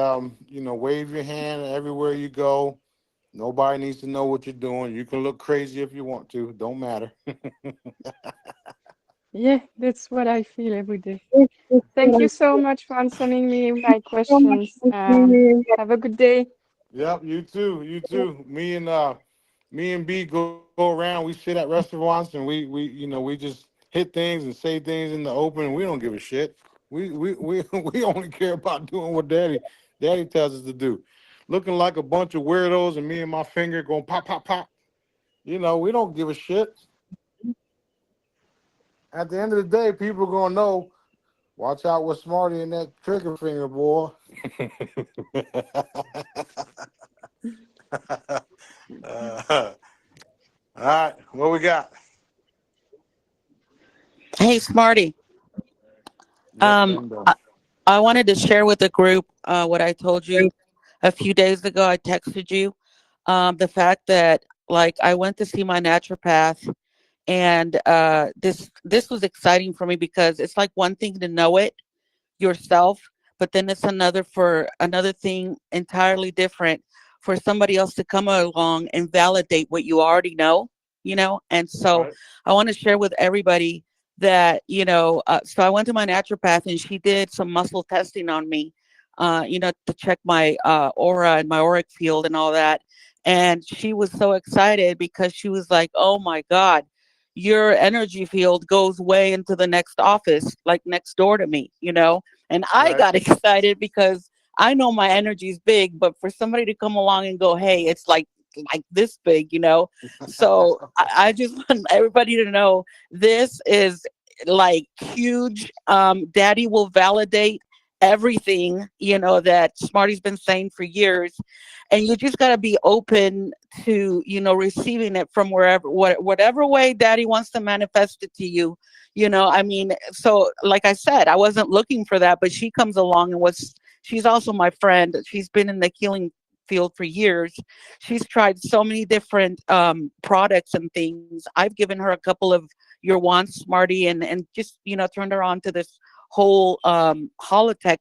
wave your hand everywhere you go. Nobody needs to know what you're doing. You can look crazy if you want to. Don't matter. Yeah, that's what I feel every day. Thank you so much for answering me my questions. Have a good day. Yep, you too. You too. Me and B go around. We sit at restaurants and we just hit things and say things in the open, and we don't give a shit. We only care about doing what Daddy tells us to do. Looking like a bunch of weirdos, and me and my finger going pop pop pop. We don't give a shit. At the end of the day, people are gonna know. Watch out with Smarty and that trigger finger, boy. All right, what we got? Hey, Smarty. Yes, Um, bingo. I wanted to share with the group what I told you a few days ago. I texted you the fact that like I went to see my naturopath, and this was exciting for me because it's like one thing to know it yourself, but then it's another thing entirely different for somebody else to come along and validate what you already know. And so Right. I want to share with everybody that so I went to my naturopath, and she did some muscle testing on me, to check my aura and my auric field and all that. And she was so excited because she was like, oh my god, your energy field goes way into the next office, like next door to me. And I Right. got excited because I know my energy is big, but for somebody to come along and go, hey, it's like this big. So I just want everybody to know this is like huge. Daddy will validate everything, that Smarty's been saying for years. And you just got to be open to, receiving it from whatever way Daddy wants to manifest it to you. I mean, so like I said, I wasn't looking for that, but she comes along and she's also my friend. She's been in the healing field for years. She's tried so many different products and things. I've given her a couple of your wands, Smarty, and just, turned her on to this whole holotech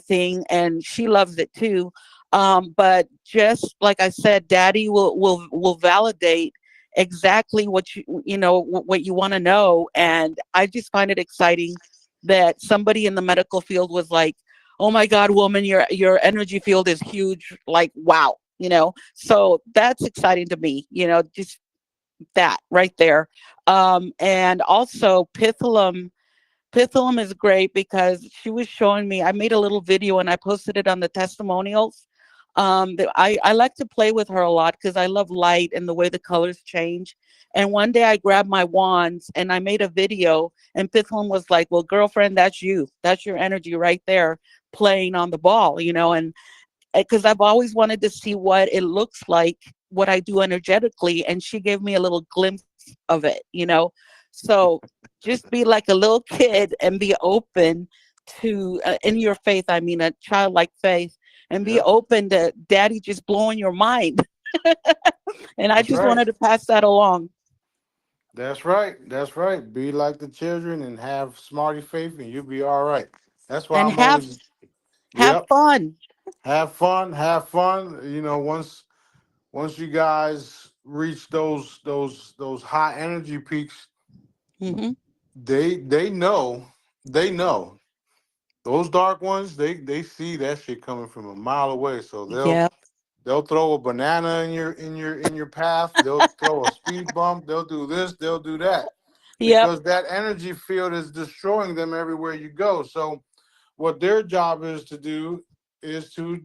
thing, and she loves it too. But just like I said, Daddy will validate exactly what you want to know. And I just find it exciting that somebody in the medical field was like, oh my god, woman, your energy field is huge, like wow. So that's exciting to me, just that right there. And also Pithalum is great because she was showing me. I made a little video and I posted it on the testimonials. I like to play with her a lot because I love light and the way the colors change. And one day I grabbed my wands and I made a video, and Fifth one was like, well, girlfriend, that's you. That's your energy right there playing on the ball, and because I've always wanted to see what it looks like, what I do energetically. And she gave me a little glimpse of it. So just be like a little kid and be open to, in your faith, I mean, a childlike faith, and be Yep. open to daddy just blowing your mind. And I That's just right. wanted to pass that along. That's right. That's right. Be like the children and have Smarty faith, and you'll be all right. That's why And I'm always. have Yep. fun. Have fun. Have fun. Once you guys reach those high energy peaks, Hmm. they know those dark ones. They see that shit coming from a mile away. So Yep. they'll throw a banana in your path. They'll throw a speed bump. They'll do this. They'll do that Yep. because that energy field is destroying them everywhere you go. So what their job is to do is to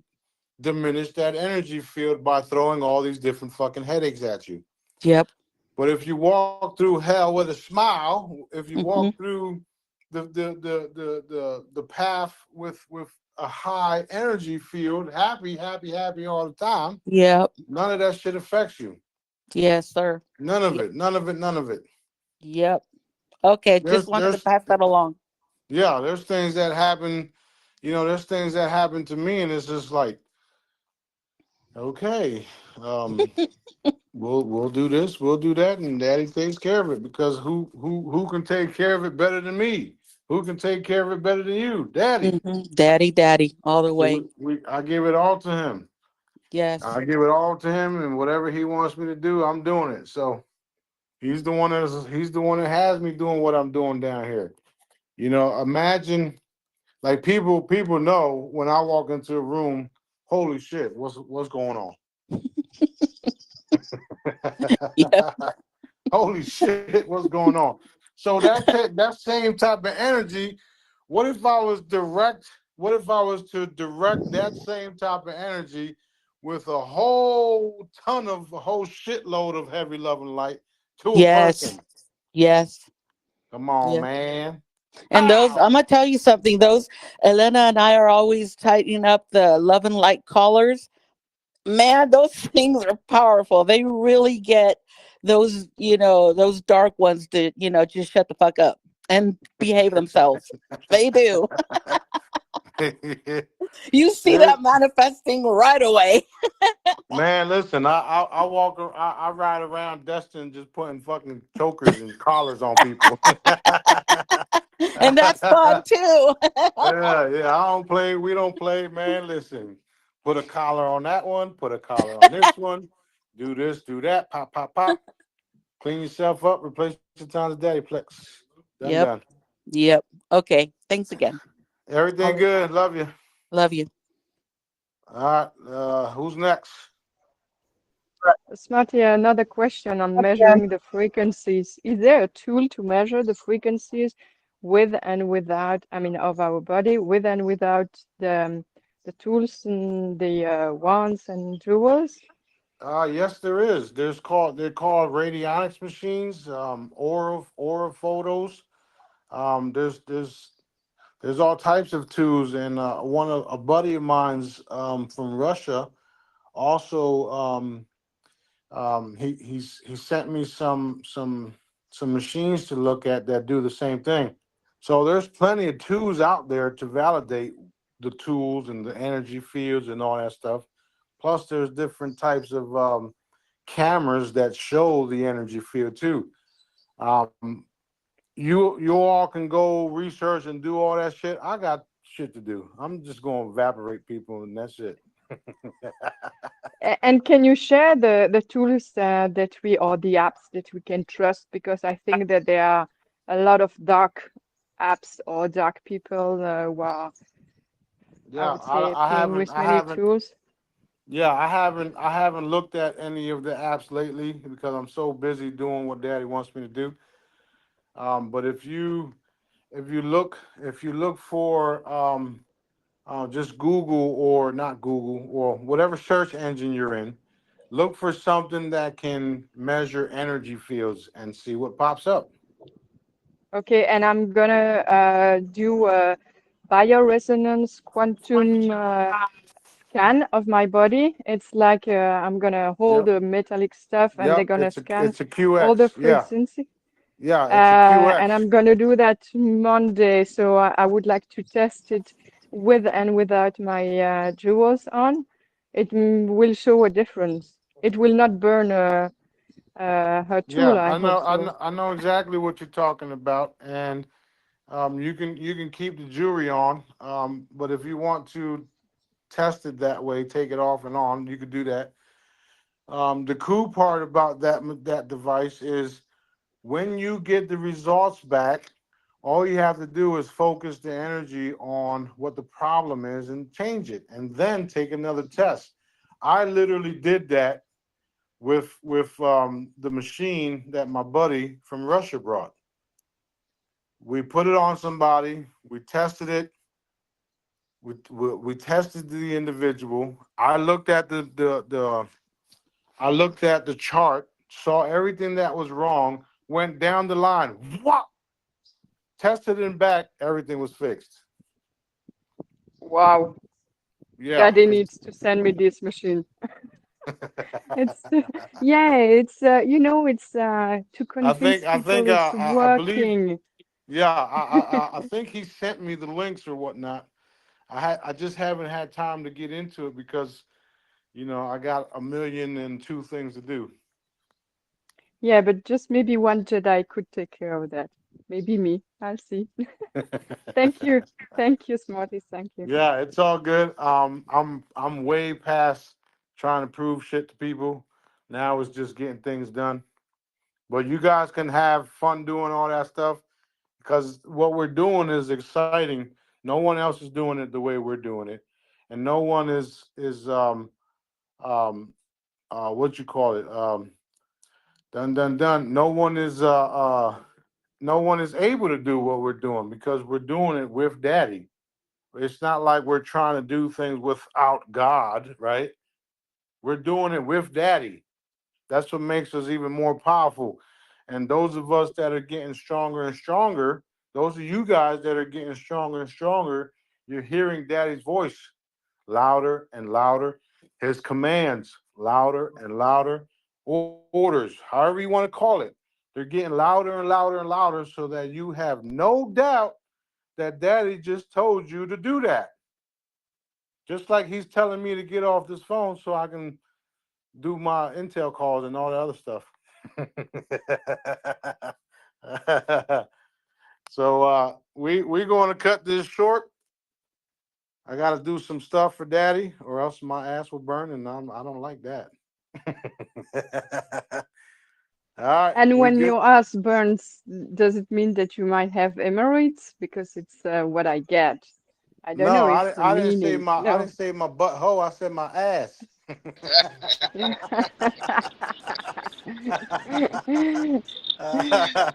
diminish that energy field by throwing all these different fucking headaches at you. Yep. But if you walk through hell with a smile, if you Hmm. walk through the path with a high energy field, happy, happy, happy all the time, Yep. none of that shit affects you. Yes, sir. None of Yep. it. None of it. None of it. Yep. Okay. Just There's wanted to there's pass that along. yeah, there's things that happen, there's things that happen to me, and it's just like, okay, um, we'll do this, we'll do that, and Daddy takes care of it because who can take care of it better than me? Who can take care of it better than you, Daddy? Daddy, daddy, all the So way. I give it all to him. Yes. I give it all to him, and whatever he wants me to do, I'm doing it. So he's the one that has me doing what I'm doing down here. Imagine like people know when I walk into a room, holy shit, what's going on? Yep. Holy shit, what's going on? So that same type of energy, what if I was direct? What if I was to direct that same type of energy with a whole shitload of heavy love and light to a Yes. person? Yes. Come on, Yeah. man. And those, I'm gonna tell you something. Those Elena and I are always tightening up the love and light collars. Man, those things are powerful. They really get those dark ones to, just shut the fuck up and behave themselves. They do. You see There- that manifesting right away. Man, listen, I ride around Destin just putting fucking chokers and collars on people. And that's fun too. Yeah, I don't play. We don't play, man. Listen, put a collar on that one. Put a collar on this one. Do this, do that. Pop, pop, pop. Clean yourself up. Replace your times of daddy plex. Done, Yep. done. Yep. Okay. Thanks again. Everything good. Love you. Love you. All right. Who's next? Smarty, another question on measuring the frequencies. Is there a tool to measure the frequencies with and without, I mean, of our body, with and without the tools and the wands and jewels? Yes, there is. They're called radionics machines. Aura photos. There's all types of tools, and a buddy of mine's from Russia also he sent me some machines to look at that do the same thing. So there's plenty of tools out there to validate the tools and the energy fields and all that stuff. Plus, there's different types of cameras that show the energy field too. Um, you all can go research and do all that shit. I got shit to do. I'm just going to evaporate people and that's it. And can you share the tools that we or the apps that we can trust? Because I think that there are a lot of dark apps or dark people who are, I Yeah, would say, playing with I many haven't. tools. Yeah, I haven't looked at any of the apps lately because I'm so busy doing what Daddy wants me to do. But if you look for just Google or not Google or whatever search engine you're in, look for something that can measure energy fields and see what pops up. Okay, and I'm gonna do a bioresonance quantum scan of my body. It's like I'm gonna hold Yep. a metallic stuff and they're Yep. gonna scan It's a all the QX. Yeah. frequency. Yeah. It's a QX. And I'm gonna do that Monday, so I would like to test it with and without my jewels on. It will show a difference. It will not burn her tool, Yeah. I hope so. I know exactly what you're talking about, and you can keep the jewelry on. But if you want to test it that way, take it off and on, you could do that. The cool part about that device is when you get the results back, all you have to do is focus the energy on what the problem is and change it, and then take another test. I literally did that with the machine that my buddy from Russia brought. We put it on somebody. We tested it. We tested the individual. I looked at the chart, saw everything that was wrong, went down the line. What? Tested it back. Everything was fixed. Wow. Yeah. Daddy needs to send me this machine. It's yeah, it's it's to convince I people think it's I believe. working. Yeah, I think he sent me the links or whatnot. I just haven't had time to get into it because I got a million and two things to do. Yeah, but just maybe one Jedi could take care of that. Maybe me. I'll see. Thank you. Thank you, Smarty. Thank you. Yeah, it's all good. I'm way past trying to prove shit to people. Now it's just getting things done. But you guys can have fun doing all that stuff because what we're doing is exciting. No one else is doing it the way we're doing it, and no one is um what you call it done done done. No one is able to do what we're doing because we're doing it with Daddy. It's not like we're trying to do things without God, right? We're doing it with Daddy. That's what makes us even more powerful. And those of us that are getting stronger and stronger, those of you guys that are getting stronger and stronger, you're hearing Daddy's voice louder and louder. His commands louder and louder. Orders, however you want to call it, they're getting louder and louder and louder so that you have no doubt that Daddy just told you to do that. Just like he's telling me to get off this phone so I can do my Intel calls and all the other stuff. So we're going to cut this short. I got to do some stuff for Daddy, or else my ass will burn, and I don't like that. All right, And we when good. your ass burns, does it mean that you might have hemorrhoids? Because it's what I get. I don't know No, if the I didn't say meaning. I No. didn't say my butthole. I said my ass.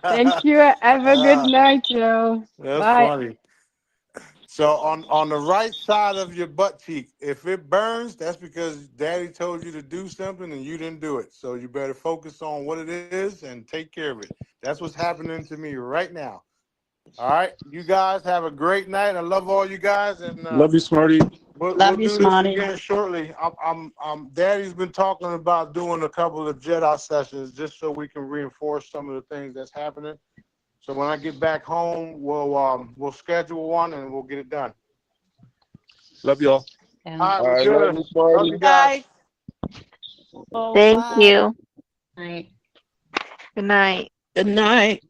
Thank you. Have a good night, Joe. That's Bye. funny. So on the right side of your butt cheek, if it burns, that's because Daddy told you to do something and you didn't do it. So you better focus on what it is and take care of it. That's what's happening to me right now. All right, you guys have a great night. I love all you guys, and Love you, Smarty. we'll Love you, do this Smarty. again shortly. Daddy's been talking about doing a couple of Jedi sessions just so we can reinforce some of the things that's happening. So when I get back home, we'll schedule one and we'll get it done. Love y'all. All right, All we're right, good. love you, Smarty. Love you guys. Oh, Thank bye. you. Night. Good night. Good night.